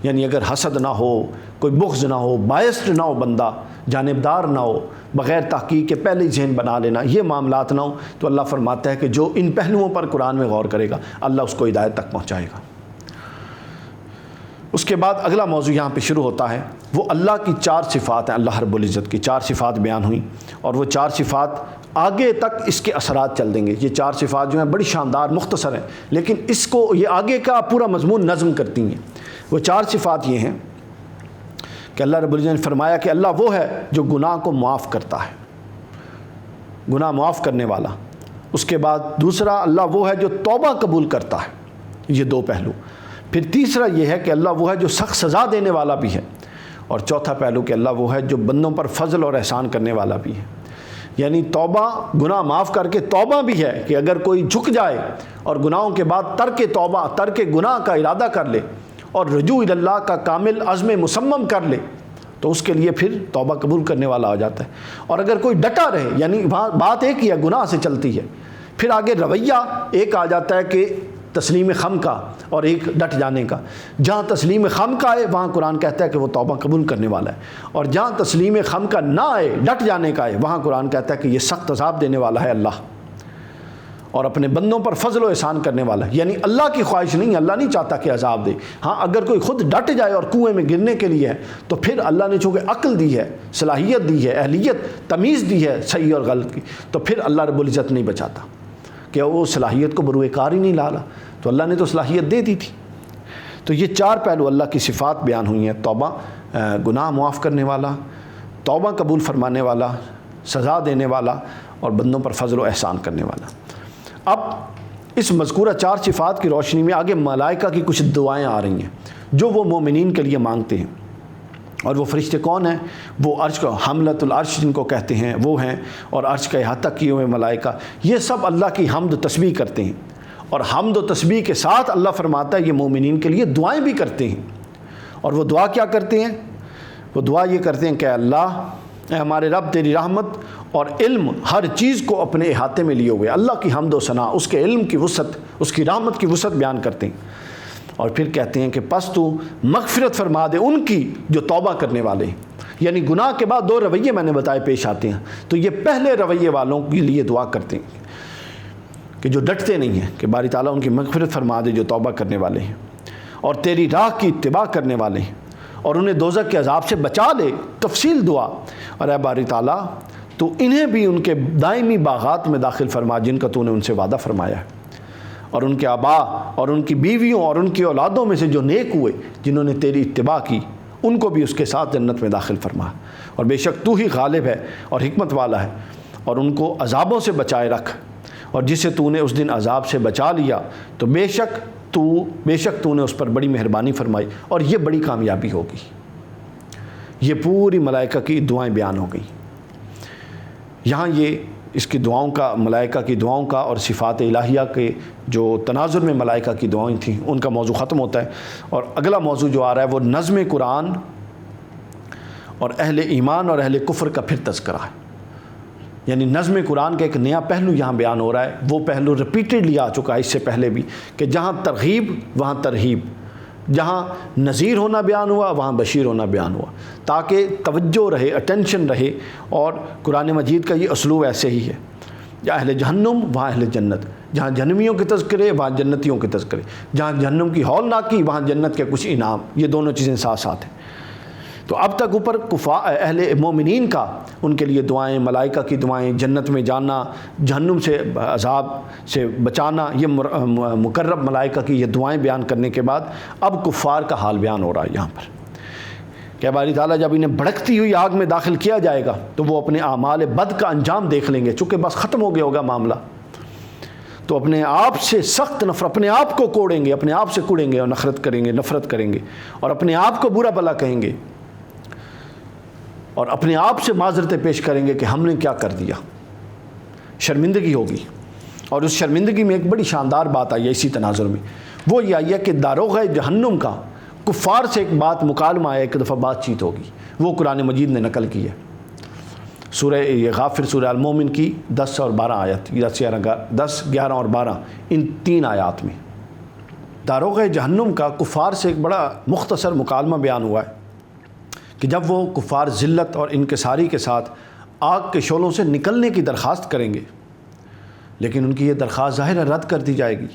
یعنی اگر حسد نہ ہو، کوئی بغض نہ ہو، بائسڈ نہ ہو، بندہ جانبدار نہ ہو، بغیر تحقیق کے پہلے ذہن بنا لینا، یہ معاملات نہ ہو، تو اللہ فرماتا ہے کہ جو ان پہلوؤں پر قرآن میں غور کرے گا اللہ اس کو ہدایت تک پہنچائے گا۔ اس کے بعد اگلا موضوع یہاں پہ شروع ہوتا ہے، وہ اللہ کی 4 صفات ہیں، اللہ رب العزت کی 4 صفات بیان ہوئیں، اور وہ 4 صفات آگے تک اس کے اثرات چل دیں گے۔ یہ 4 صفات جو ہیں بڑی شاندار، مختصر ہیں، لیکن اس کو یہ آگے کا پورا مضمون نظم کرتی ہیں۔ وہ 4 صفات یہ ہیں کہ اللہ رب العزت نے فرمایا کہ اللہ وہ ہے جو گناہ کو معاف کرتا ہے، گناہ معاف کرنے والا۔ اس کے بعد دوسرا، اللہ وہ ہے جو توبہ قبول کرتا ہے، یہ 2 پہلو۔ پھر تیسرا یہ ہے کہ اللہ وہ ہے جو سخت سزا دینے والا بھی ہے، اور چوتھا پہلو کہ اللہ وہ ہے جو بندوں پر فضل اور احسان کرنے والا بھی ہے۔ یعنی توبہ، گناہ معاف کر کے توبہ بھی ہے کہ اگر کوئی جھک جائے اور گناہوں کے بعد ترک توبہ، ترک گناہ کا ارادہ کر لے اور رجوع الی اللہ کا کامل عزم مصمم کر لے تو اس کے لیے پھر توبہ قبول کرنے والا آ جاتا ہے۔ اور اگر کوئی ڈٹا رہے، یعنی وہاں بات ایک ہی ہے، گناہ سے چلتی ہے، پھر آگے رویہ ایک آ جاتا ہے کہ تسلیم خم کا اور ایک ڈٹ جانے کا۔ جہاں تسلیم خم کا آئے وہاں قرآن کہتا ہے کہ وہ توبہ قبول کرنے والا ہے، اور جہاں تسلیم خم کا نہ آئے، ڈٹ جانے کا آئے، وہاں قرآن کہتا ہے کہ یہ سخت عذاب دینے والا ہے اللہ، اور اپنے بندوں پر فضل و احسان کرنے والا ہے۔ یعنی اللہ کی خواہش نہیں، اللہ نہیں چاہتا کہ عذاب دے۔ ہاں اگر کوئی خود ڈٹ جائے اور کنویں میں گرنے کے لیے ہے تو پھر اللہ نے چونکہ عقل دی ہے، صلاحیت دی ہے، اہلیت، تمیز دی ہے صحیح اور غلط کی، تو پھر اللہ رب العزت نہیں بچاتا کہ وہ صلاحیت کو بروئے کار ہی نہیں لالا، تو اللہ نے تو صلاحیت دے دی تھی۔ تو یہ 4 پہلو اللہ کی صفات بیان ہوئی ہیں، توبہ، گناہ معاف کرنے والا، توبہ قبول فرمانے والا، سزا دینے والا، اور بندوں پر فضل و احسان کرنے والا۔ اب اس مذکورہ 4 صفات کی روشنی میں آگے ملائکہ کی کچھ دعائیں آ رہی ہیں جو وہ مومنین کے لیے مانگتے ہیں۔ اور وہ فرشتے کون ہیں؟ وہ عرش کو حملۃ العرش جن کو کہتے ہیں وہ ہیں، اور عرش کا احاطہ کیے ہوئے ملائکہ، یہ سب اللہ کی حمد و تسبیح کرتے ہیں، اور حمد و تسبیح کے ساتھ اللہ فرماتا ہے یہ مومنین کے لیے دعائیں بھی کرتے ہیں۔ اور وہ دعا کیا کرتے ہیں؟ وہ دعا یہ کرتے ہیں کہ اللہ اے ہمارے رب تیری رحمت اور علم ہر چیز کو اپنے احاطے میں لیے ہوئے، اللہ کی حمد و ثنا، اس کے علم کی وسعت، اس کی رحمت کی وسعت بیان کرتے ہیں، اور پھر کہتے ہیں کہ پس تو مغفرت فرما دے ان کی جو توبہ کرنے والے ہیں۔ یعنی گناہ کے بعد دو رویے میں نے بتائے پیش آتے ہیں، تو یہ پہلے رویے والوں کے لیے دعا کرتے ہیں کہ جو ڈٹتے نہیں ہیں، کہ باری تعالیٰ ان کی مغفرت فرما دے جو توبہ کرنے والے ہیں اور تیری راہ کی اتباع کرنے والے ہیں، اور انہیں دوزخ کے عذاب سے بچا لے۔ تفصیل دعا، اور اے باری تعالیٰ تو انہیں بھی ان کے دائمی باغات میں داخل فرما جن کا تو نے ان سے وعدہ فرمایا ہے، اور ان کے آبا اور ان کی بیویوں اور ان کی اولادوں میں سے جو نیک ہوئے جنہوں نے تیری اتباع کی ان کو بھی اس کے ساتھ جنت میں داخل فرما، اور بے شک تو ہی غالب ہے اور حکمت والا ہے، اور ان کو عذابوں سے بچائے رکھ، اور جسے تو نے اس دن عذاب سے بچا لیا تو بے شک تو نے اس پر بڑی مہربانی فرمائی، اور یہ بڑی کامیابی ہوگی۔ یہ پوری ملائکہ کی دعائیں بیان ہو گئیں۔ یہاں یہ اس کی دعاؤں کا، ملائکہ کی دعاؤں کا اور صفات الہیہ کے جو تناظر میں ملائکہ کی دعائیں تھیں ان کا موضوع ختم ہوتا ہے، اور اگلا موضوع جو آ رہا ہے وہ نظم قرآن اور اہل ایمان اور اہل کفر کا پھر تذکرہ ہے۔ یعنی نظم قرآن کا ایک نیا پہلو یہاں بیان ہو رہا ہے، وہ پہلو ریپیٹڈلی آ چکا ہے اس سے پہلے بھی، کہ جہاں ترغیب وہاں ترہیب، جہاں نذیر ہونا بیان ہوا وہاں بشیر ہونا بیان ہوا، تاکہ توجہ رہے، اٹینشن رہے، اور قرآن مجید کا یہ اسلوب ایسے ہی ہے، جہاں اہل جہنم وہاں اہل جنت، جہاں جہنمیوں کے تذکرے وہاں جنتیوں کے تذکرے، جہاں جہنم کی ہولناکی وہاں جنت کے کچھ انعام، یہ دونوں چیزیں ساتھ ساتھ ہیں۔ تو اب تک اوپر اہل مومنین کا، ان کے لیے دعائیں، ملائکہ کی دعائیں، جنت میں جانا، جہنم سے عذاب سے بچانا، یہ مقرب ملائکہ کی یہ دعائیں بیان کرنے کے بعد اب کفار کا حال بیان ہو رہا ہے یہاں پر، کہ باری تعالیٰ جب انہیں بھڑکتی ہوئی آگ میں داخل کیا جائے گا تو وہ اپنے اعمال بد کا انجام دیکھ لیں گے، چونکہ بس ختم ہو گیا ہوگا معاملہ، تو اپنے آپ سے سخت نفرت، اپنے آپ کو کوڑیں گے، اپنے آپ سے کوڑیں گے اور نفرت کریں گے، اور اپنے آپ کو برا بھلا کہیں گے، اور اپنے آپ سے معذرتیں پیش کریں گے کہ ہم نے کیا کر دیا، شرمندگی ہوگی۔ اور اس شرمندگی میں ایک بڑی شاندار بات آئی ہے اسی تناظر میں، وہ یہ آئی ہے کہ داروغہ جہنم کا کفار سے ایک بات مکالمہ ہے، ایک دفعہ بات چیت ہوگی، وہ قرآن مجید نے نقل کی ہے، سورہ غافر، سورہ المومن کی 10 اور 12 آیت، 10، 11 اور 12، ان 3 آیات میں داروغہ جہنم کا کفار سے ایک بڑا مختصر مکالمہ بیان ہوا ہے، کہ جب وہ کفار ذلت اور انکساری کے ساتھ آگ کے شعلوں سے نکلنے کی درخواست کریں گے، لیکن ان کی یہ درخواست ظاہر رد کر دی جائے گی،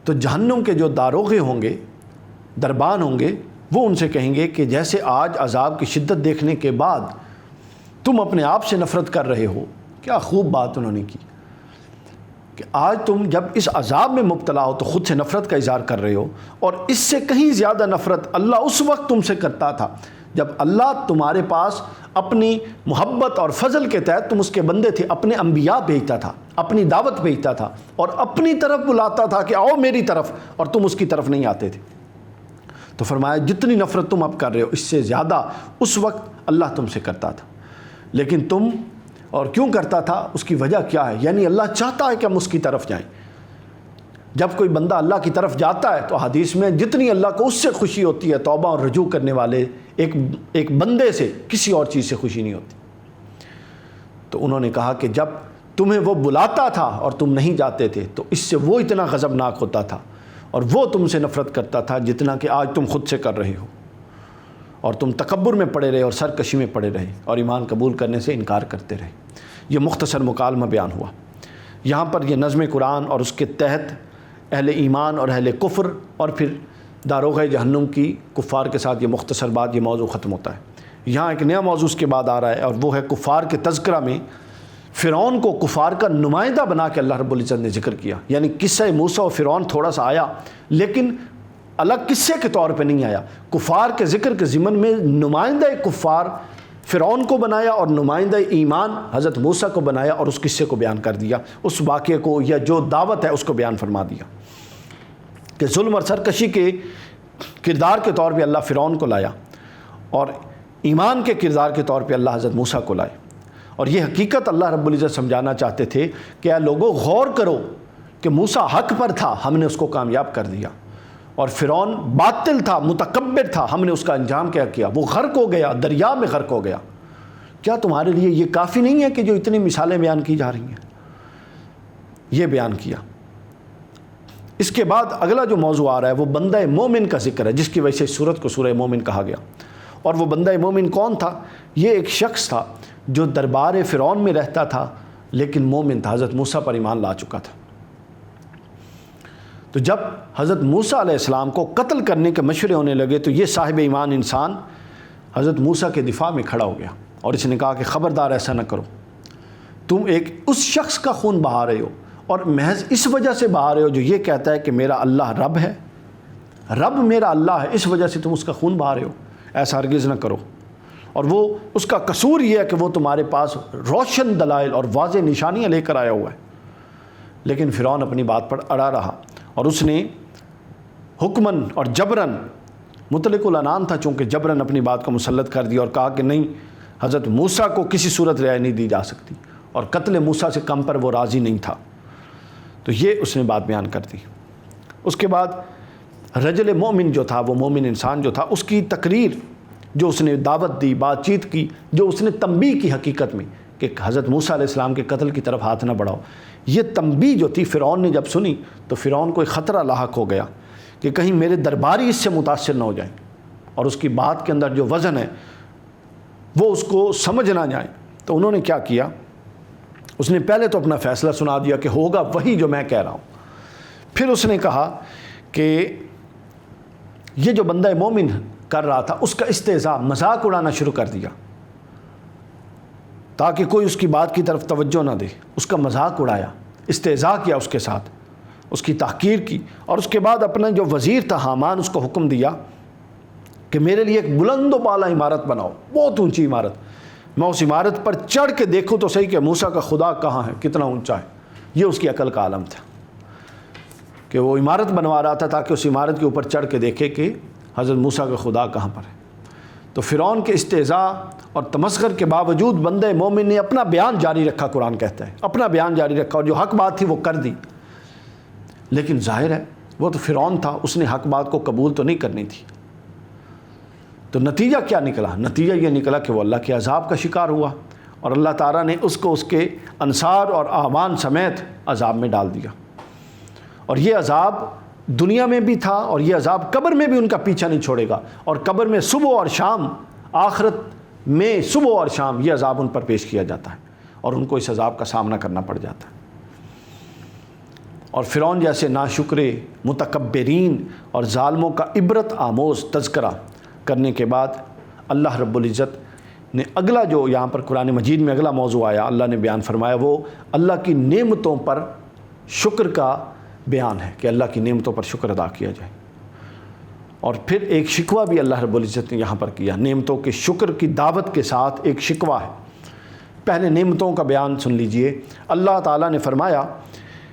تو جہنم کے جو داروغے ہوں گے، دربان ہوں گے، وہ ان سے کہیں گے کہ جیسے آج عذاب کی شدت دیکھنے کے بعد تم اپنے آپ سے نفرت کر رہے ہو، کیا خوب بات انہوں نے کی، کہ آج تم جب اس عذاب میں مبتلا ہو تو خود سے نفرت کا اظہار کر رہے ہو، اور اس سے کہیں زیادہ نفرت اللہ اس وقت تم سے کرتا تھا جب اللہ تمہارے پاس اپنی محبت اور فضل کے تحت تم اس کے بندے تھے، اپنے انبیاء بھیجتا تھا، اپنی دعوت بھیجتا تھا، اور اپنی طرف بلاتا تھا کہ آؤ میری طرف، اور تم اس کی طرف نہیں آتے تھے۔ تو فرمایا جتنی نفرت تم اب کر رہے ہو اس سے زیادہ اس وقت اللہ تم سے کرتا تھا، لیکن تم، اور کیوں کرتا تھا اس کی وجہ کیا ہے، یعنی اللہ چاہتا ہے کہ ہم اس کی طرف جائیں۔ جب کوئی بندہ اللہ کی طرف جاتا ہے تو حدیث میں جتنی اللہ کو اس سے خوشی ہوتی ہے، توبہ اور رجوع کرنے والے ایک بندے سے کسی اور چیز سے خوشی نہیں ہوتی۔ تو انہوں نے کہا کہ جب تمہیں وہ بلاتا تھا اور تم نہیں جاتے تھے تو اس سے وہ اتنا غضبناک ہوتا تھا اور وہ تم سے نفرت کرتا تھا جتنا کہ آج تم خود سے کر رہے ہو، اور تم تکبر میں پڑے رہے اور سرکشی میں پڑے رہے اور ایمان قبول کرنے سے انکار کرتے رہے۔ یہ مختصر مکالمہ بیان ہوا۔ یہاں پر یہ نظم قرآن اور اس کے تحت اہل ایمان اور اہل کفر، اور پھر داروغہ جہنم کی کفار کے ساتھ یہ مختصر بات، یہ موضوع ختم ہوتا ہے۔ یہاں ایک نیا موضوع اس کے بعد آ رہا ہے، اور وہ ہے کفار کے تذکرہ میں فرعون کو کفار کا نمائندہ بنا کے اللہ رب العزت نے ذکر کیا، یعنی قصہ موسیٰ و فرعون تھوڑا سا آیا، لیکن الگ قصے کے طور پہ نہیں آیا۔ کفار کے ذکر کے ضمن میں نمائندہ کفار فرعون کو بنایا اور نمائندہ ایمان حضرت موسیٰ کو بنایا، اور اس قصے کو بیان کر دیا، اس واقعے کو یا جو دعوت ہے اس کو بیان فرما دیا، کہ ظلم اور سرکشی کے کردار کے طور پہ اللہ فرعون کو لایا، اور ایمان کے کردار کے طور پہ اللہ حضرت موسیٰ کو لائے، اور یہ حقیقت اللہ رب العزت سمجھانا چاہتے تھے کہ اے لوگوں غور کرو کہ موسیٰ حق پر تھا، ہم نے اس کو کامیاب کر دیا، اور فرعون باطل تھا، متکبر تھا، ہم نے اس کا انجام کیا کیا، وہ غرق ہو گیا، دریا میں غرق ہو گیا۔ کیا تمہارے لیے یہ کافی نہیں ہے کہ جو اتنی مثالیں بیان کی جا رہی ہیں؟ یہ بیان کیا۔ اس کے بعد اگلا جو موضوع آ رہا ہے وہ بندہ مومن کا ذکر ہے، جس کی وجہ سے اس سورت کو سورہ مومن کہا گیا۔ اور وہ بندہ مومن کون تھا؟ یہ ایک شخص تھا جو دربار فرعون میں رہتا تھا لیکن مومن تھا، حضرت موسیٰ پر ایمان لا چکا تھا۔ تو جب حضرت موسیٰ علیہ السلام کو قتل کرنے کے مشورے ہونے لگے تو یہ صاحب ایمان انسان حضرت موسیٰ کے دفاع میں کھڑا ہو گیا، اور اس نے کہا کہ خبردار ایسا نہ کرو، تم ایک اس شخص کا خون بہا رہے ہو، اور محض اس وجہ سے بہا رہے ہو جو یہ کہتا ہے کہ میرا اللہ رب ہے، رب میرا اللہ ہے، اس وجہ سے تم اس کا خون بہا رہے ہو، ایسا ہرگز نہ کرو۔ اور وہ اس کا قصور یہ ہے کہ وہ تمہارے پاس روشن دلائل اور واضح نشانیاں لے کر آیا ہوا ہے۔ لیکن فرعون اپنی بات پر اڑا رہا، اور اس نے حکماً اور جبراً، مطلق العنان تھا چونکہ، جبراً اپنی بات کو مسلط کر دیا اور کہا کہ نہیں، حضرت موسیٰ کو کسی صورت رعایت نہیں دی جا سکتی، اور قتل موسیٰ سے کم پر وہ راضی نہیں تھا۔ تو یہ اس نے بات بیان کر دی۔ اس کے بعد رجل مومن جو تھا، وہ مومن انسان جو تھا، اس کی تقریر جو اس نے دعوت دی، بات چیت کی، جو اس نے تنبیہ کی حقیقت میں کہ حضرت موسیٰ علیہ السلام کے قتل کی طرف ہاتھ نہ بڑھاؤ، یہ تنبیہ جو تھی فرعون نے جب سنی تو فرعون کو ایک خطرہ لاحق ہو گیا کہ کہیں میرے درباری اس سے متاثر نہ ہو جائیں، اور اس کی بات کے اندر جو وزن ہے وہ اس کو سمجھ نہ جائیں۔ تو انہوں نے کیا کیا؟ اس نے پہلے تو اپنا فیصلہ سنا دیا کہ ہوگا وہی جو میں کہہ رہا ہوں۔ پھر اس نے کہا کہ یہ جو بندہ مومن کر رہا تھا اس کا استہزاء، مذاق اڑانا شروع کر دیا تاکہ کوئی اس کی بات کی طرف توجہ نہ دے، اس کا مذاق اڑایا، استہزاء کیا اس کے ساتھ، اس کی تحقیر کی۔ اور اس کے بعد اپنا جو وزیر تھا حامان، اس کو حکم دیا کہ میرے لیے ایک بلند و بالا عمارت بناؤ، بہت اونچی عمارت، میں اس عمارت پر چڑھ کے دیکھوں تو صحیح کہ موسیٰ کا خدا کہاں ہے، کتنا اونچا ہے۔ یہ اس کی عقل کا عالم تھا کہ وہ عمارت بنوا رہا تھا تاکہ اس عمارت کے اوپر چڑھ کے دیکھے کہ حضرت موسیٰ کا خدا کہاں پر ہے۔ تو فرعون کے استہزاء اور تمسخر کے باوجود بندہ مومن نے اپنا بیان جاری رکھا، قرآن کہتا ہے اپنا بیان جاری رکھا، اور جو حق بات تھی وہ کر دی۔ لیکن ظاہر ہے وہ تو فرعون تھا، اس نے حق بات کو قبول تو نہیں کرنی تھی۔ تو نتیجہ کیا نکلا؟ نتیجہ یہ نکلا کہ وہ اللہ کے عذاب کا شکار ہوا، اور اللہ تعالیٰ نے اس کو اس کے انصار اور اعوان سمیت عذاب میں ڈال دیا۔ اور یہ عذاب دنیا میں بھی تھا، اور یہ عذاب قبر میں بھی ان کا پیچھا نہیں چھوڑے گا، اور قبر میں صبح اور شام، آخرت میں صبح اور شام یہ عذاب ان پر پیش کیا جاتا ہے، اور ان کو اس عذاب کا سامنا کرنا پڑ جاتا ہے۔ اور فرعون جیسے ناشکرے، متکبرین اور ظالموں کا عبرت آموز تذکرہ کرنے کے بعد اللہ رب العزت نے اگلا جو یہاں پر قرآن مجید میں اگلا موضوع آیا، اللہ نے بیان فرمایا، وہ اللہ کی نعمتوں پر شکر کا بیان ہے کہ اللہ کی نعمتوں پر شکر ادا کیا جائے۔ اور پھر ایک شکوہ بھی اللہ رب العزت نے یہاں پر کیا، نعمتوں کے شکر کی دعوت کے ساتھ ایک شکوہ ہے۔ پہلے نعمتوں کا بیان سن لیجئے۔ اللہ تعالیٰ نے فرمایا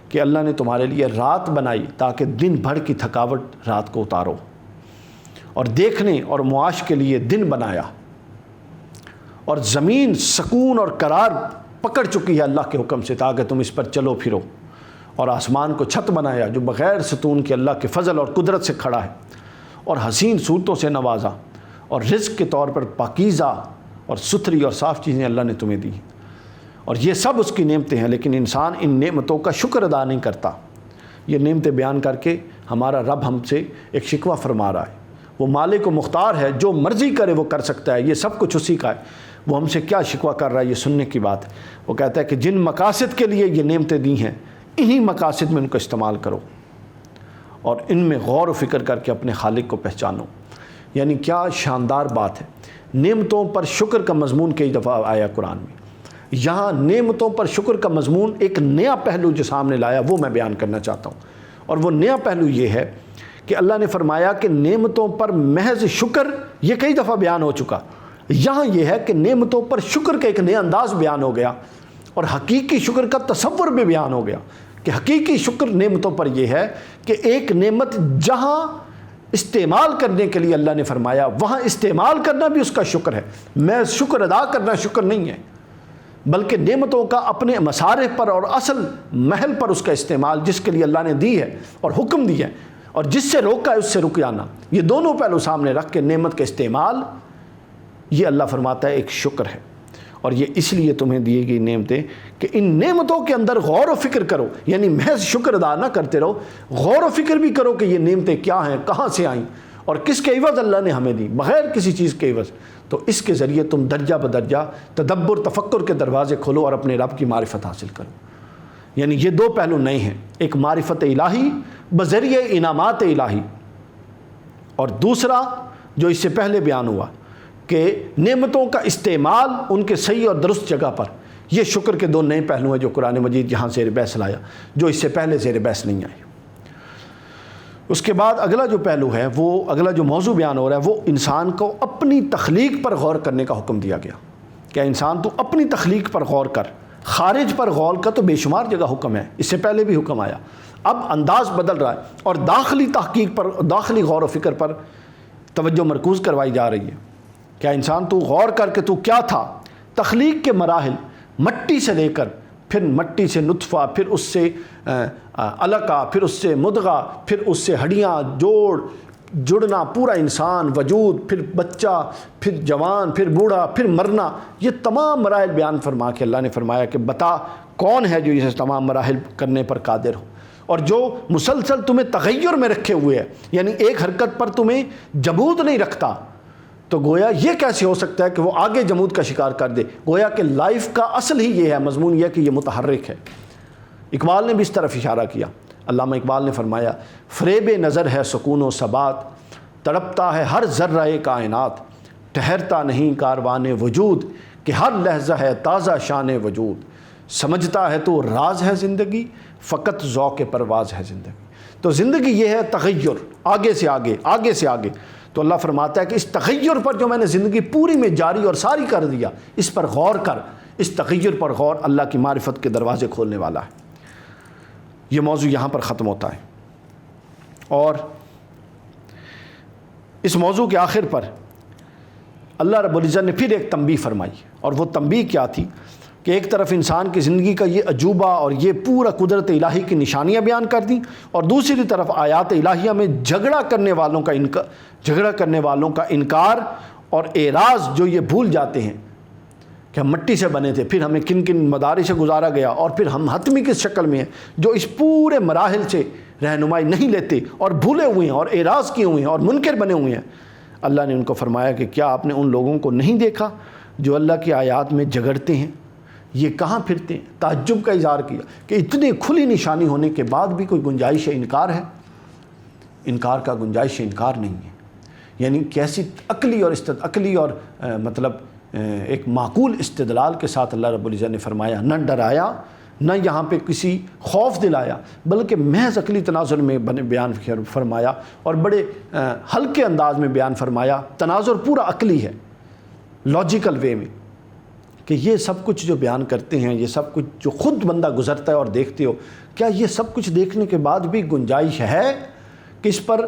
کہ اللہ نے تمہارے لیے رات بنائی تاکہ دن بھر کی تھکاوٹ رات کو اتارو، اور دیکھنے اور معاش کے لیے دن بنایا، اور زمین سکون اور قرار پکڑ چکی ہے اللہ کے حکم سے تاکہ تم اس پر چلو پھرو، اور آسمان کو چھت بنایا جو بغیر ستون کے اللہ کے فضل اور قدرت سے کھڑا ہے، اور حسین صورتوں سے نوازا، اور رزق کے طور پر پاکیزہ اور ستھری اور صاف چیزیں اللہ نے تمہیں دی، اور یہ سب اس کی نعمتیں ہیں۔ لیکن انسان ان نعمتوں کا شکر ادا نہیں کرتا۔ یہ نعمتیں بیان کر کے ہمارا رب ہم سے ایک شکوہ فرما رہا ہے، وہ مالک و مختار ہے، جو مرضی کرے وہ کر سکتا ہے، یہ سب کچھ اسی کا ہے۔ وہ ہم سے کیا شکوہ کر رہا ہے، یہ سننے کی بات ہے۔ وہ کہتا ہے کہ جن مقاصد کے لیے یہ نعمتیں دی ہیں، انہی مقاصد میں ان کو استعمال کرو، اور ان میں غور و فکر کر کے اپنے خالق کو پہچانو۔ یعنی کیا شاندار بات ہے۔ نعمتوں پر شکر کا مضمون کئی دفعہ آیا قرآن میں، یہاں نعمتوں پر شکر کا مضمون ایک نیا پہلو جو سامنے لایا وہ میں بیان کرنا چاہتا ہوں، اور وہ نیا پہلو یہ ہے کہ اللہ نے فرمایا کہ نعمتوں پر محض شکر یہ کئی دفعہ بیان ہو چکا، یہاں یہ ہے کہ نعمتوں پر شکر کا ایک نیا انداز بیان ہو گیا، اور حقیقی شکر کا تصور بھی بیان ہو گیا کہ حقیقی شکر نعمتوں پر یہ ہے کہ ایک نعمت جہاں استعمال کرنے کے لیے اللہ نے فرمایا، وہاں استعمال کرنا بھی اس کا شکر ہے۔ میں شکر ادا کرنا شکر نہیں ہے، بلکہ نعمتوں کا اپنے مصارف پر اور اصل محل پر اس کا استعمال جس کے لیے اللہ نے دی ہے اور حکم دیا ہے، اور جس سے روکا ہے اس سے رک جانا، یہ دونوں پہلو سامنے رکھ کے نعمت کا استعمال، یہ اللہ فرماتا ہے ایک شکر ہے۔ اور یہ اس لیے تمہیں دی گئی نعمتیں کہ ان نعمتوں کے اندر غور و فکر کرو، یعنی محض شکر ادا نہ کرتے رہو، غور و فکر بھی کرو کہ یہ نعمتیں کیا ہیں، کہاں سے آئیں، اور کس کے عوض اللہ نے ہمیں دی، بغیر کسی چیز کے عوض۔ تو اس کے ذریعے تم درجہ بدرجہ تدبر تفکر کے دروازے کھولو اور اپنے رب کی معرفت حاصل کرو۔ یعنی یہ دو پہلو نئے ہیں، ایک معرفت الہی بذریعہ انعامات الہی، اور دوسرا جو اس سے پہلے بیان ہوا کہ نعمتوں کا استعمال ان کے صحیح اور درست جگہ پر۔ یہ شکر کے دو نئے پہلو ہیں جو قرآن مجید یہاں زیر بحث لایا، جو اس سے پہلے زیر بحث نہیں آئے۔ اس کے بعد اگلا جو پہلو ہے، وہ اگلا جو موضوع بیان ہو رہا ہے، وہ انسان کو اپنی تخلیق پر غور کرنے کا حکم دیا گیا۔ کہ انسان تو اپنی تخلیق پر غور کر، خارج پر غور کا تو بے شمار جگہ حکم ہے، اس سے پہلے بھی حکم آیا، اب انداز بدل رہا ہے اور داخلی تحقیق پر، داخلی غور و فکر پر توجہ مرکوز کروائی جا رہی ہے۔ کیا انسان تو غور کر کے تو کیا تھا، تخلیق کے مراحل، مٹی سے لے کر، پھر مٹی سے نطفہ، پھر اس سے علقہ، پھر اس سے مدغہ، پھر اس سے ہڈیاں جڑنا، پورا انسان وجود، پھر بچہ، پھر جوان، پھر بوڑھا، پھر مرنا، یہ تمام مراحل بیان فرما کے اللہ نے فرمایا کہ بتا کون ہے جو یہ تمام مراحل کرنے پر قادر ہو، اور جو مسلسل تمہیں تغیر میں رکھے ہوئے ہے، یعنی ایک حرکت پر تمہیں جمود نہیں رکھتا۔ تو گویا یہ کیسے ہو سکتا ہے کہ وہ آگے جمود کا شکار کر دے؟ گویا کہ لائف کا اصل ہی یہ ہے، مضمون یہ ہے کہ یہ متحرک ہے۔ اقبال نے بھی اس طرف اشارہ کیا، علامہ اقبال نے فرمایا، فریب نظر ہے سکون و ثبات، تڑپتا ہے ہر ذرہ کائنات، ٹھہرتا نہیں کاروان وجود، کہ ہر لحظہ ہے تازہ شان وجود، سمجھتا ہے تو راز ہے زندگی، فقط ذوق پرواز ہے زندگی۔ تو زندگی یہ ہے تغیر، آگے سے آگے، آگے سے آگے۔ تو اللہ فرماتا ہے کہ اس تغیر پر جو میں نے زندگی پوری میں جاری اور ساری کر دیا، اس پر غور کر، اس تغیر پر غور اللہ کی معرفت کے دروازے کھولنے والا ہے۔ یہ موضوع یہاں پر ختم ہوتا ہے، اور اس موضوع کے آخر پر اللہ رب العزت نے پھر ایک تنبیہ فرمائی، اور وہ تنبیہ کیا تھی کہ ایک طرف انسان کی زندگی کا یہ عجوبہ اور یہ پورا قدرت الہی کی نشانیاں بیان کر دیں، اور دوسری طرف آیات الہیہ میں جھگڑا کرنے والوں کا انکار اور اعراض، جو یہ بھول جاتے ہیں کہ ہم مٹی سے بنے تھے، پھر ہمیں کن کن مدارج سے گزارا گیا، اور پھر ہم حتمی کس شکل میں ہیں، جو اس پورے مراحل سے رہنمائی نہیں لیتے اور بھولے ہوئے ہیں اور اعراض کیے ہوئے ہیں اور منکر بنے ہوئے ہیں۔ اللہ نے ان کو فرمایا کہ کیا آپ نے ان لوگوں کو نہیں دیکھا جو اللہ کی آیات میں جھگڑتے ہیں؟ یہ کہاں پھرتے ہیں؟ تعجب کا اظہار کیا کہ اتنی کھلی نشانی ہونے کے بعد بھی کوئی گنجائش انکار ہے؟ انکار کا گنجائش انکار نہیں ہے۔ یعنی کیسی عقلی اور مطلب ایک معقول استدلال کے ساتھ اللہ رب العزت نے فرمایا، نہ ڈرایا، نہ یہاں پہ کسی خوف دلایا، بلکہ محض عقلی تناظر میں بیان فرمایا، اور بڑے ہلکے انداز میں بیان فرمایا۔ تناظر پورا عقلی ہے، لاجیکل وے میں، کہ یہ سب کچھ جو بیان کرتے ہیں، یہ سب کچھ جو خود بندہ گزرتا ہے اور دیکھتے ہو، کیا یہ سب کچھ دیکھنے کے بعد بھی گنجائش ہے کہ اس پر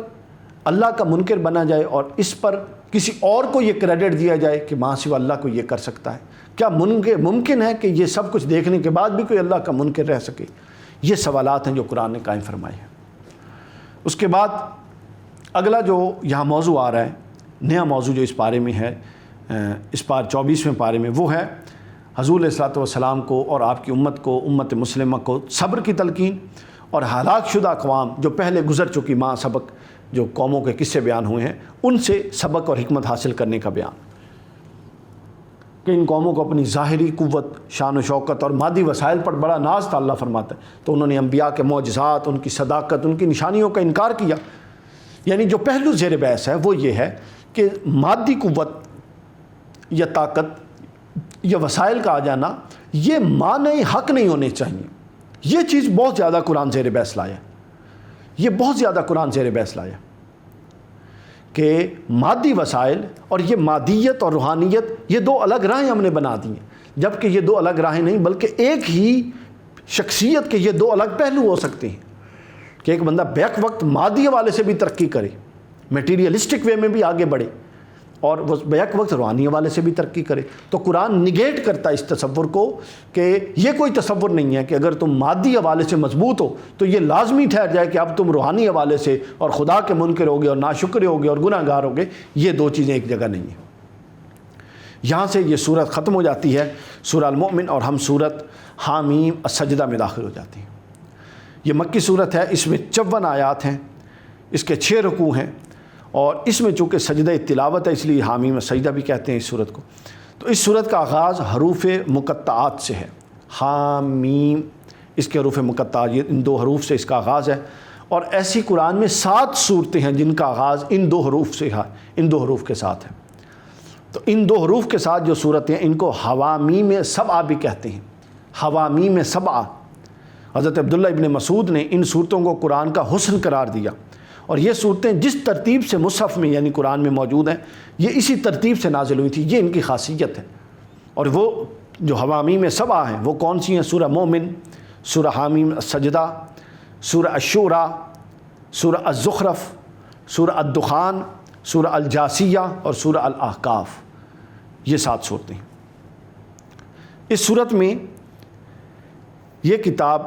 اللہ کا منکر بنا جائے اور اس پر کسی اور کو یہ کریڈٹ دیا جائے کہ ماں سوا اللہ کو یہ کر سکتا ہے؟ کیا ممکن ہے کہ یہ سب کچھ دیکھنے کے بعد بھی کوئی اللہ کا منکر رہ سکے؟ یہ سوالات ہیں جو قرآن نے قائم فرمائے ہیں۔ اس کے بعد اگلا جو یہاں موضوع آ رہا ہے، نیا موضوع جو اس پارے میں ہے، اس 24ویں پارے میں، وہ ہے حضور علیہ الصلوۃ والسلام کو اور آپ کی امت کو، امت مسلمہ کو صبر کی تلقین، اور ہلاک شدہ اقوام جو پہلے گزر چکی ماں سبق، جو قوموں کے قصے بیان ہوئے ہیں، ان سے سبق اور حکمت حاصل کرنے کا بیان، کہ ان قوموں کو اپنی ظاہری قوت، شان و شوکت اور مادی وسائل پر بڑا ناز تھا، اللہ فرماتا ہے، تو انہوں نے انبیاء کے معجزات، ان کی صداقت، ان کی نشانیوں کا انکار کیا۔ یعنی جو پہلو زیر بحث ہے وہ یہ ہے کہ مادی قوت یا طاقت یا وسائل کا آ جانا یہ مانع حق نہیں ہونے چاہیے۔ یہ چیز بہت زیادہ قرآن زیر بحث لایا، یہ بہت زیادہ قرآن زیر بحث لایا کہ مادی وسائل اور یہ مادیت اور روحانیت، یہ دو الگ راہیں ہم نے بنا دی ہیں، جبکہ یہ دو الگ راہیں نہیں بلکہ ایک ہی شخصیت کے یہ دو الگ پہلو ہو سکتے ہیں، کہ ایک بندہ بیک وقت مادی حوالے سے بھی ترقی کرے میٹیریلسٹک وے میں بھی آگے بڑھے اور وہ بیک وقت روحانی حوالے سے بھی ترقی کرے. تو قرآن نگیٹ کرتا ہے اس تصور کو کہ یہ کوئی تصور نہیں ہے کہ اگر تم مادی حوالے سے مضبوط ہو تو یہ لازمی ٹھہر جائے کہ اب تم روحانی حوالے سے اور خدا کے منکر ہوگے اور ناشکر ہوگے اور گناہ گار ہوگے. یہ دو چیزیں ایک جگہ نہیں ہیں. یہاں سے یہ صورت ختم ہو جاتی ہے سورہ المؤمن اور ہم صورت حامیم السجدہ میں داخل ہو جاتی ہیں. یہ مکی صورت ہے, اس میں 54 آیات ہیں, اس کے 6 رکوع ہیں اور اس میں چونکہ سجدہ تلاوت ہے اس لیے حامیم السجدہ بھی کہتے ہیں اس صورت کو. تو اس صورت کا آغاز حروف مقطعات سے ہے. حامیم اس کے حروف مقطعات, یہ ان 2 حروف سے اس کا آغاز ہے. اور ایسی قرآن میں 7 صورتیں ہیں جن کا آغاز ان 2 حروف سے ہے, ان 2 حروف کے ساتھ ہے. تو ان 2 حروف کے ساتھ جو صورتیں ہیں ان کو حوامیم سبعہ بھی کہتے ہیں. حوامیم سبعہ. حضرت عبداللہ ابن مسعود نے ان صورتوں کو قرآن کا حسن قرار دیا, اور یہ صورتیں جس ترتیب سے مصحف میں یعنی قرآن میں موجود ہیں یہ اسی ترتیب سے نازل ہوئی تھی. یہ ان کی خاصیت ہے. اور وہ جو حوامیم سبعہ ہیں وہ کون سی ہیں؟ سورہ مومن, سورہ حامیم السجدہ, سورہ الشورى, سورہ الزخرف, سورہ الدخان, سورہ الجاسیہ اور سورہ الاحقاف. یہ 7 صورتیں. اس صورت میں یہ کتاب,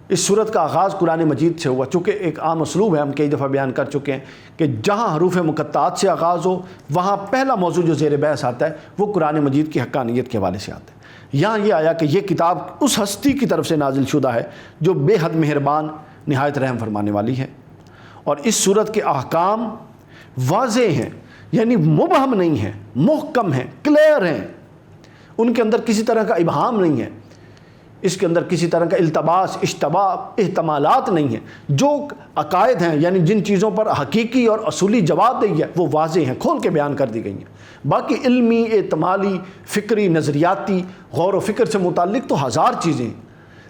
اس صورت کا آغاز قرآن مجید سے ہوا. چونکہ ایک عام اسلوب ہے, ہم کئی دفعہ بیان کر چکے ہیں کہ جہاں حروف مقطعات سے آغاز ہو وہاں پہلا موضوع جو زیر بحث آتا ہے وہ قرآن مجید کی حقانیت کے حوالے سے آتا ہے. یہاں یہ آیا کہ یہ کتاب اس ہستی کی طرف سے نازل شدہ ہے جو بے حد مہربان نہایت رحم فرمانے والی ہے. اور اس صورت کے احکام واضح ہیں, یعنی مبہم نہیں ہیں, محکم ہیں, کلیئر ہیں. ان کے اندر کسی طرح کا ابہام نہیں ہے, اس کے اندر کسی طرح کا التباس, اشتباہ, احتمالات نہیں ہیں. جو عقائد ہیں یعنی جن چیزوں پر حقیقی اور اصولی جواب دی ہے وہ واضح ہیں, کھول کے بیان کر دی گئی ہیں. باقی علمی, اعتمالی, فکری, نظریاتی, غور و فکر سے متعلق تو 1000 چیزیں ہیں,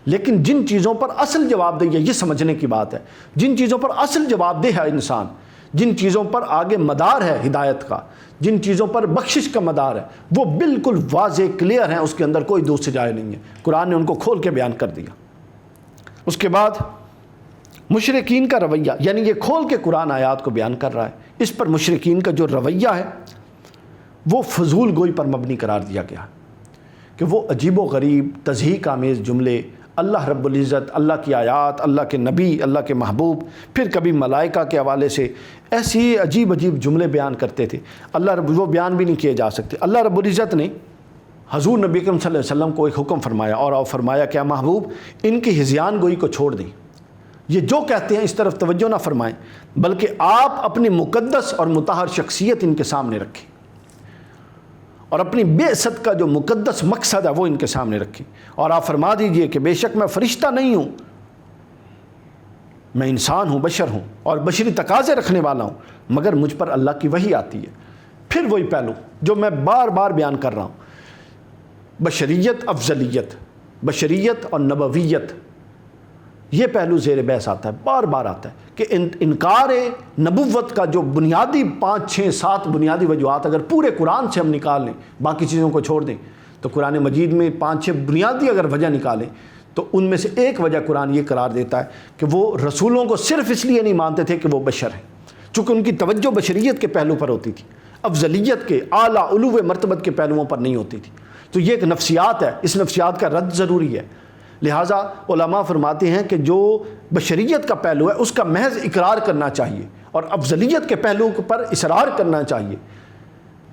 لیکن جن چیزوں پر اصل جواب دہ ہے یہ سمجھنے کی بات ہے. جن چیزوں پر اصل جواب دہ ہے انسان, جن چیزوں پر آگے مدار ہے ہدایت کا, جن چیزوں پر بخشش کا مدار ہے وہ بالکل واضح کلیئر ہیں, اس کے اندر کوئی دوسری جائے نہیں ہے. قرآن نے ان کو کھول کے بیان کر دیا. اس کے بعد مشرکین کا رویہ, یعنی یہ کھول کے قرآن آیات کو بیان کر رہا ہے, اس پر مشرکین کا جو رویہ ہے وہ فضول گوئی پر مبنی قرار دیا گیا کہ وہ عجیب و غریب تضحیک آمیز جملے اللہ رب العزت, اللہ کی آیات, اللہ کے نبی, اللہ کے محبوب, پھر کبھی ملائکہ کے حوالے سے ایسی عجیب عجیب جملے بیان کرتے تھے. وہ بیان بھی نہیں کیے جا سکتے. اللہ رب العزت نے حضور نبی اکرم صلی اللہ علیہ وسلم کو ایک حکم فرمایا اور فرمایا کہ محبوب ان کی ہذیان گوئی کو چھوڑ دیں, یہ جو کہتے ہیں اس طرف توجہ نہ فرمائیں, بلکہ آپ اپنی مقدس اور مطہر شخصیت ان کے سامنے رکھیں اور اپنی بعثت کا جو مقدس مقصد ہے وہ ان کے سامنے رکھیں, اور آپ فرما دیجئے کہ بے شک میں فرشتہ نہیں ہوں, میں انسان ہوں, بشر ہوں اور بشری تقاضے رکھنے والا ہوں, مگر مجھ پر اللہ کی وحی آتی ہے. پھر وہی پہلو جو میں بار بار بیان کر رہا ہوں, بشریت, افضلیت, بشریت اور نبویت, یہ پہلو زیر بحث آتا ہے, بار بار آتا ہے کہ انکار نبوت کا جو بنیادی 5 6 7 بنیادی وجوہات اگر پورے قرآن سے ہم نکال لیں, باقی چیزوں کو چھوڑ دیں, تو قرآن مجید میں 5 6 بنیادی اگر وجہ نکالیں تو ان میں سے ایک وجہ قرآن یہ قرار دیتا ہے کہ وہ رسولوں کو صرف اس لیے نہیں مانتے تھے کہ وہ بشر ہیں, چونکہ ان کی توجہ بشریت کے پہلو پر ہوتی تھی, افضلیت کے اعلیٰ علو مرتبت کے پہلوؤں پر نہیں ہوتی تھی. تو یہ ایک نفسیات ہے, اس نفسیات کا رد ضروری ہے. لہٰذا علماء فرماتے ہیں کہ جو بشریت کا پہلو ہے اس کا محض اقرار کرنا چاہیے اور افضلیت کے پہلو پر اصرار کرنا چاہیے,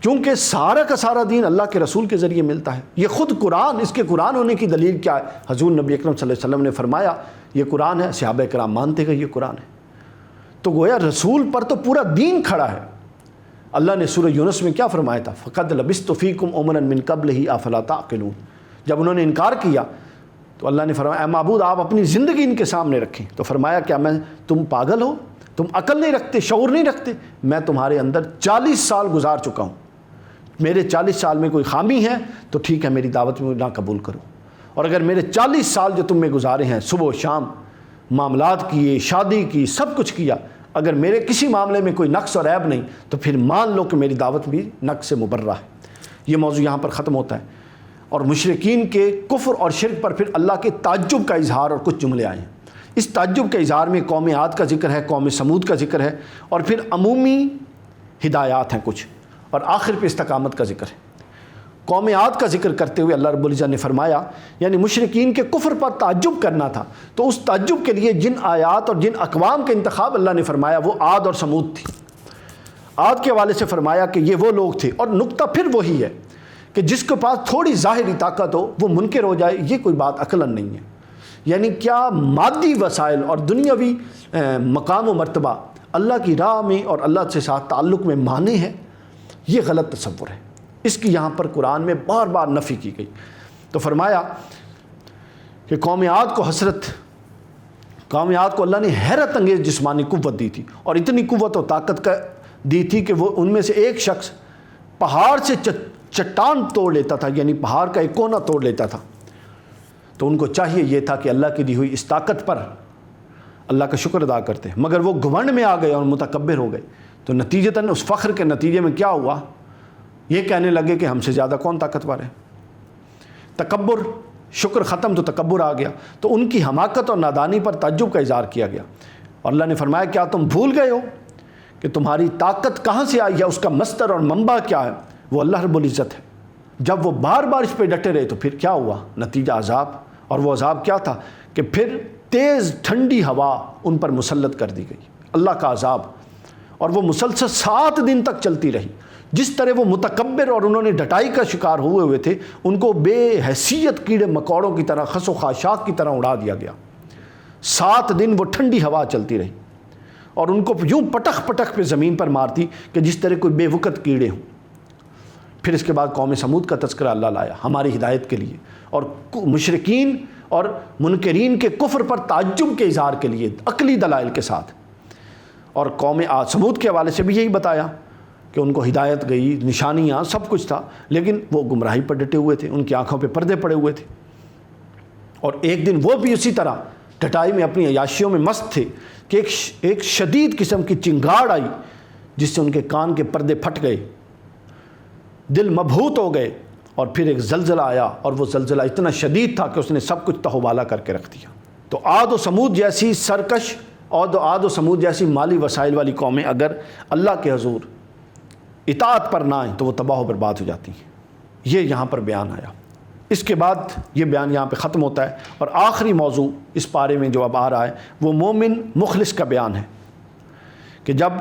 کیونکہ سارا کا سارا دین اللہ کے رسول کے ذریعے ملتا ہے. یہ خود قرآن, اس کے قرآن ہونے کی دلیل کیا ہے؟ حضور نبی اکرم صلی اللہ علیہ وسلم نے فرمایا یہ قرآن ہے, صحابہ کرام مانتے گئے یہ قرآن ہے. تو گویا رسول پر تو پورا دین کھڑا ہے. اللہ نے سورہ یونس میں کیا فرمایا تھا؟ فَقَدْ لَبِثْتُ فِيكُمْ أُمَرًا مِّن قَبْلِهِ أَفَلَا تَعْقِلُونَ. جب انہوں نے انکار کیا تو اللہ نے فرمایا اے معبود آپ اپنی زندگی ان کے سامنے رکھیں. تو فرمایا کیا تم پاگل ہو, تم عقل نہیں رکھتے, شعور نہیں رکھتے؟ میں تمہارے اندر 40 سال گزار چکا ہوں, میرے 40 سال میں کوئی خامی ہے تو ٹھیک ہے میری دعوت میں نہ قبول کرو, اور اگر میرے 40 سال جو تم میں گزارے ہیں صبح و شام معاملات کیے, شادی کی, سب کچھ کیا, اگر میرے کسی معاملے میں کوئی نقص اور عیب نہیں تو پھر مان لو کہ میری دعوت بھی نقص سے مبرہ ہے. یہ موضوع یہاں پر ختم ہوتا ہے. اور مشرکین کے کفر اور شرک پر پھر اللہ کے تعجب کا اظہار اور کچھ جملے آئے ہیں. اس تعجب کے اظہار میں قوم عاد کا ذکر ہے، قوم سمود کا ذکر ہے، اور پھر عمومی ہدایات ہیں کچھ، اور آخر پہ استقامت کا ذکر ہے۔ قوم عاد کا ذکر کرتے ہوئے اللہ رب العزت نے فرمایا، یعنی مشرکین کے کفر پر تعجب کرنا تھا، تو اس تعجب کے لیے جن آیات اور جن اقوام کا انتخاب اللہ نے فرمایا وہ عاد اور سمود تھی۔ عاد کے حوالے سے فرمایا کہ یہ وہ لوگ تھے، اور نقطہ پھر وہی ہے کہ جس کے پاس تھوڑی ظاہری طاقت ہو وہ منکر ہو جائے، یہ کوئی بات عقلاً نہیں ہے۔ یعنی کیا مادی وسائل اور دنیاوی مقام و مرتبہ اللہ کی راہ میں اور اللہ سے ساتھ تعلق میں معنی ہے؟ یہ غلط تصور ہے، اس کی یہاں پر قرآن میں بار بار نفی کی گئی۔ تو فرمایا کہ قوم عاد کو قوم عاد کو اللہ نے حیرت انگیز جسمانی قوت دی تھی، اور اتنی قوت و طاقت کا دی تھی کہ وہ ان میں سے ایک شخص پہاڑ سے چٹان توڑ لیتا تھا، یعنی پہاڑ کا ایک کونا توڑ لیتا تھا۔ تو ان کو چاہیے یہ تھا کہ اللہ کی دی ہوئی اس طاقت پر اللہ کا شکر ادا کرتے، مگر وہ گھمنڈ میں آ گئے اور متکبر ہو گئے، تو نتیجتاً اس فخر کے نتیجے میں کیا ہوا؟ یہ کہنے لگے کہ ہم سے زیادہ کون طاقتور ہے۔ تکبر، شکر ختم تو تکبر آ گیا، تو ان کی حماقت اور نادانی پر تعجب کا اظہار کیا گیا، اور اللہ نے فرمایا کیا تم بھول گئے ہو کہ تمہاری طاقت کہاں سے آئی ہے، اس کا مصدر اور منبع کیا ہے؟ وہ اللہ رب العزت ہے۔ جب وہ بار بار اس پہ ڈٹے رہے تو پھر کیا ہوا؟ نتیجہ عذاب، اور وہ عذاب کیا تھا کہ پھر تیز ٹھنڈی ہوا ان پر مسلط کر دی گئی، اللہ کا عذاب، اور وہ مسلسل 7 دن تک چلتی رہی۔ جس طرح وہ متکبر اور انہوں نے ڈٹائی کا شکار ہوئے تھے، ان کو بے حیثیت کیڑے مکوڑوں کی طرح، خس و خاشاک کی طرح اڑا دیا گیا۔ 7 دن وہ ٹھنڈی ہوا چلتی رہی اور ان کو یوں پٹخ پٹخ پہ زمین پر مارتی کہ جس طرح کوئی بے وقت کیڑے ہوں۔ پھر اس کے بعد قوم سمود کا تذکرہ اللہ لایا ہماری ہدایت کے لیے، اور مشرکین اور منکرین کے کفر پر تعجب کے اظہار کے لیے عقلی دلائل کے ساتھ۔ اور قوم سمود کے حوالے سے بھی یہی بتایا کہ ان کو ہدایت گئی، نشانیاں، سب کچھ تھا، لیکن وہ گمراہی پر ڈٹے ہوئے تھے، ان کی آنکھوں پہ پردے پڑے ہوئے تھے۔ اور ایک دن وہ بھی اسی طرح ٹٹائی میں اپنی عیاشیوں میں مست تھے کہ ایک شدید قسم کی چنگاڑ آئی جس سے ان کے کان کے پردے پھٹ گئے، دل مبہوت ہو گئے، اور پھر ایک زلزلہ آیا، اور وہ زلزلہ اتنا شدید تھا کہ اس نے سب کچھ تہوبالا کر کے رکھ دیا۔ تو عاد و سمود جیسی سرکش اور عاد و سمود جیسی مالی وسائل والی قومیں اگر اللہ کے حضور اطاعت پر نہ آئیں تو وہ تباہ و برباد ہو جاتی ہیں۔ یہ یہاں پر بیان آیا۔ اس کے بعد یہ بیان یہاں پہ ختم ہوتا ہے، اور آخری موضوع اس پارے میں جو اب آ رہا ہے وہ مومن مخلص کا بیان ہے، کہ جب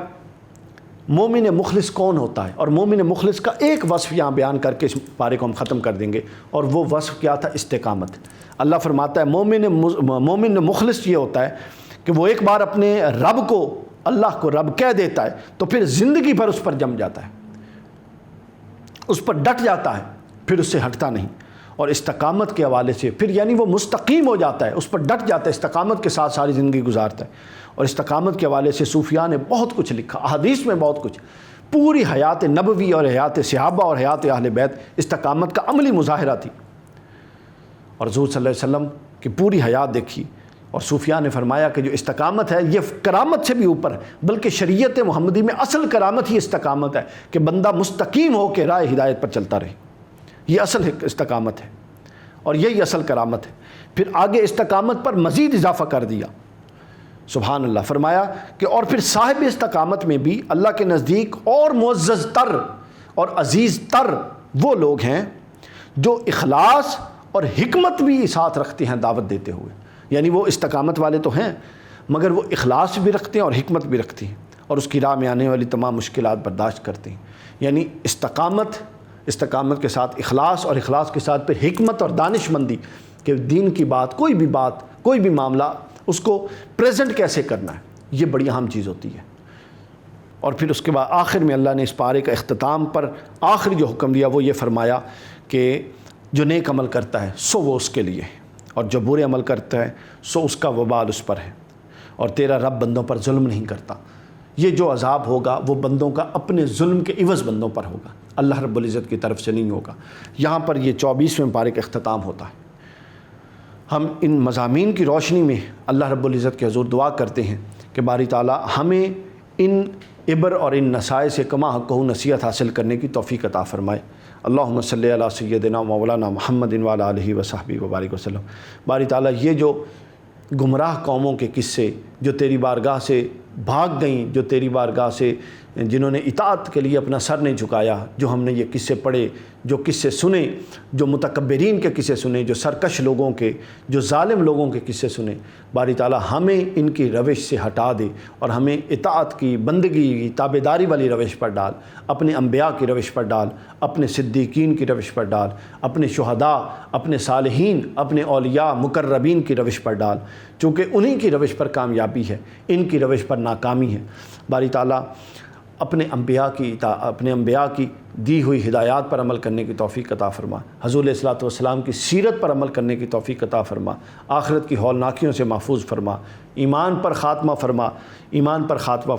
مومن مخلص کون ہوتا ہے، اور مومن مخلص کا ایک وصف یہاں بیان کر کے اس پارے کو ہم ختم کر دیں گے، اور وہ وصف کیا تھا؟ استقامت۔ اللہ فرماتا ہے مومن مخلص یہ ہوتا ہے کہ وہ ایک بار اپنے رب کو، اللہ کو رب کہہ دیتا ہے تو پھر زندگی بھر اس پر جم جاتا ہے، اس پر ڈٹ جاتا ہے، پھر اس سے ہٹتا نہیں۔ اور استقامت کے حوالے سے پھر یعنی وہ مستقیم ہو جاتا ہے، اس پر ڈٹ جاتا ہے، استقامت کے ساتھ ساری زندگی گزارتا ہے۔ اور استقامت کے حوالے سے صوفیاء نے بہت کچھ لکھا، احادیث میں بہت کچھ، پوری حیات نبوی اور حیات صحابہ اور حیات اہل بیت استقامت کا عملی مظاہرہ تھی۔ اور حضور صلی اللہ علیہ وسلم کی پوری حیات دیکھی، اور صوفیاء نے فرمایا کہ جو استقامت ہے یہ کرامت سے بھی اوپر ہے، بلکہ شریعت محمدی میں اصل کرامت ہی استقامت ہے کہ بندہ مستقیم ہو کے راہ ہدایت پر چلتا رہے، یہ اصل استقامت ہے، اور یہی اصل کرامت ہے۔ پھر آگے استقامت پر مزید اضافہ کر دیا، سبحان اللہ، فرمایا کہ اور پھر صاحب استقامت میں بھی اللہ کے نزدیک اور معزز تر اور عزیز تر وہ لوگ ہیں جو اخلاص اور حکمت بھی ساتھ رکھتے ہیں دعوت دیتے ہوئے۔ یعنی وہ استقامت والے تو ہیں مگر وہ اخلاص بھی رکھتے ہیں اور حکمت بھی رکھتے ہیں، اور اس کی راہ میں آنے والی تمام مشکلات برداشت کرتے ہیں۔ یعنی استقامت کے ساتھ اخلاص، اور اخلاص کے ساتھ پھر حکمت اور دانش مندی کہ دین کی بات، کوئی بھی معاملہ اس کو پریزنٹ کیسے کرنا ہے، یہ بڑی اہم چیز ہوتی ہے۔ اور پھر اس کے بعد آخر میں اللہ نے اس پارے کا اختتام پر آخری جو حکم دیا وہ یہ فرمایا کہ جو نیک عمل کرتا ہے سو وہ اس کے لیے ہے، اور جو برے عمل کرتا ہے سو اس کا وبال اس پر ہے، اور تیرا رب بندوں پر ظلم نہیں کرتا۔ یہ جو عذاب ہوگا وہ بندوں کا اپنے ظلم کے عوض بندوں پر ہوگا، اللہ رب العزت کی طرف سے نہیں ہوگا۔ یہاں پر یہ 24ویں پارے کا اختتام ہوتا ہے۔ ہم ان مضامین کی روشنی میں اللہ رب العزت کے حضور دعا کرتے ہیں کہ باری تعالیٰ ہمیں ان عبر اور ان نصائح سے کما حقہ نصیحت حاصل کرنے کی توفیق عطا فرمائے۔ اللہم صلی علی سیدنا مولانا محمد وعلی آلہ وصحبہ وبارک وسلم۔ باری تعالیٰ یہ جو گمراہ قوموں کے قصے جو تیری بارگاہ سے بھاگ گئیں، جو تیری بارگاہ سے جنہوں نے اطاعت کے لیے اپنا سر نہیں جھکایا، جو ہم نے یہ قصے پڑھے، جو قصے سنے، جو متکبرین کے قصے سنے، جو سرکش لوگوں کے، جو ظالم لوگوں کے قصے سنے، باری تعالیٰ ہمیں ان کی روش سے ہٹا دے اور ہمیں اطاعت کی، بندگی کی، تابعداری والی روش پر ڈال، اپنے انبیاء کی روش پر ڈال، اپنے صدیقین کی روش پر ڈال، اپنے شہداء، اپنے صالحین، اپنے اولیاء مقربین کی روش پر ڈال، چونکہ انہی کی روش پر کامیابی ہے، ان کی روش پر ناکامی ہے۔ باری تعالیٰ اپنے انبیاء کی دی ہوئی ہدایات پر عمل کرنے کی توفیق عطا فرما، حضور علیہ الصلوۃ والسلام کی سیرت پر عمل کرنے کی توفیق عطا فرما، آخرت کی ہولناکیوں سے محفوظ فرما، ایمان پر خاتمہ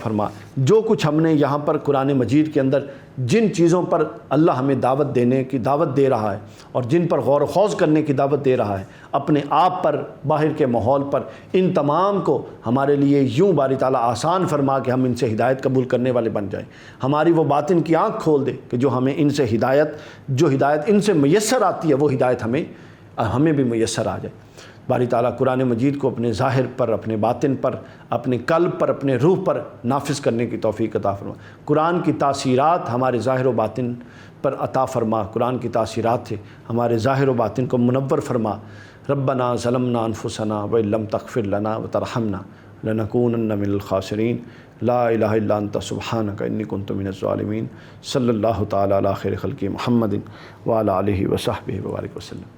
فرما۔ جو کچھ ہم نے یہاں پر قرآن مجید کے اندر جن چیزوں پر اللہ ہمیں دعوت دینے کی دعوت دے رہا ہے اور جن پر غور و خوض کرنے کی دعوت دے رہا ہے، اپنے آپ پر، باہر کے ماحول پر، ان تمام کو ہمارے لیے یوں باری تعالیٰ آسان فرما کہ ہم ان سے ہدایت قبول کرنے والے بن جائیں۔ ہماری وہ باطن کی آنکھ کھول دے کہ جو ہمیں ان سے جو ہدایت ان سے میسر آتی ہے وہ ہدایت ہمیں بھی میسر آ جائے۔ باری تعالیٰ قرآن مجید کو اپنے ظاہر پر، اپنے باطن پر، اپنے قلب پر، اپنے روح پر نافذ کرنے کی توفیق عطا فرما۔ قرآن کی تاثیرات ہمارے ظاہر و باطن پر عطا فرما، قرآن کی تاثیرات سے ہمارے ظاہر و باطن کو منور فرما۔ ربنا ظلمنا انفسنا وان لم تغفر لنا وترحمنا لنکونن من الخاسرین، لا الہ الا انت سبحانک انی کنت من الظالمین۔ صلی اللہ تعالی علی خیر خلق محمد وعلی آلہ وصحبہ وبارک وسلم۔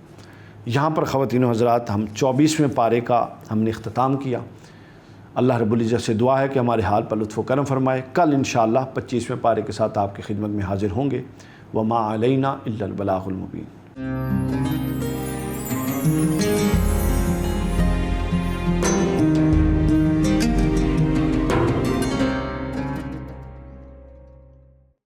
یہاں پر خواتین و حضرات ہم 24ویں پارے کا ہم نے اختتام کیا۔ اللہ رب العزت سے دعا ہے کہ ہمارے حال پر لطف و کرم فرمائے۔ کل انشاءاللہ 25ویں پارے کے ساتھ آپ کی خدمت میں حاضر ہوں گے۔ وما علینا الا البلاغ المبین۔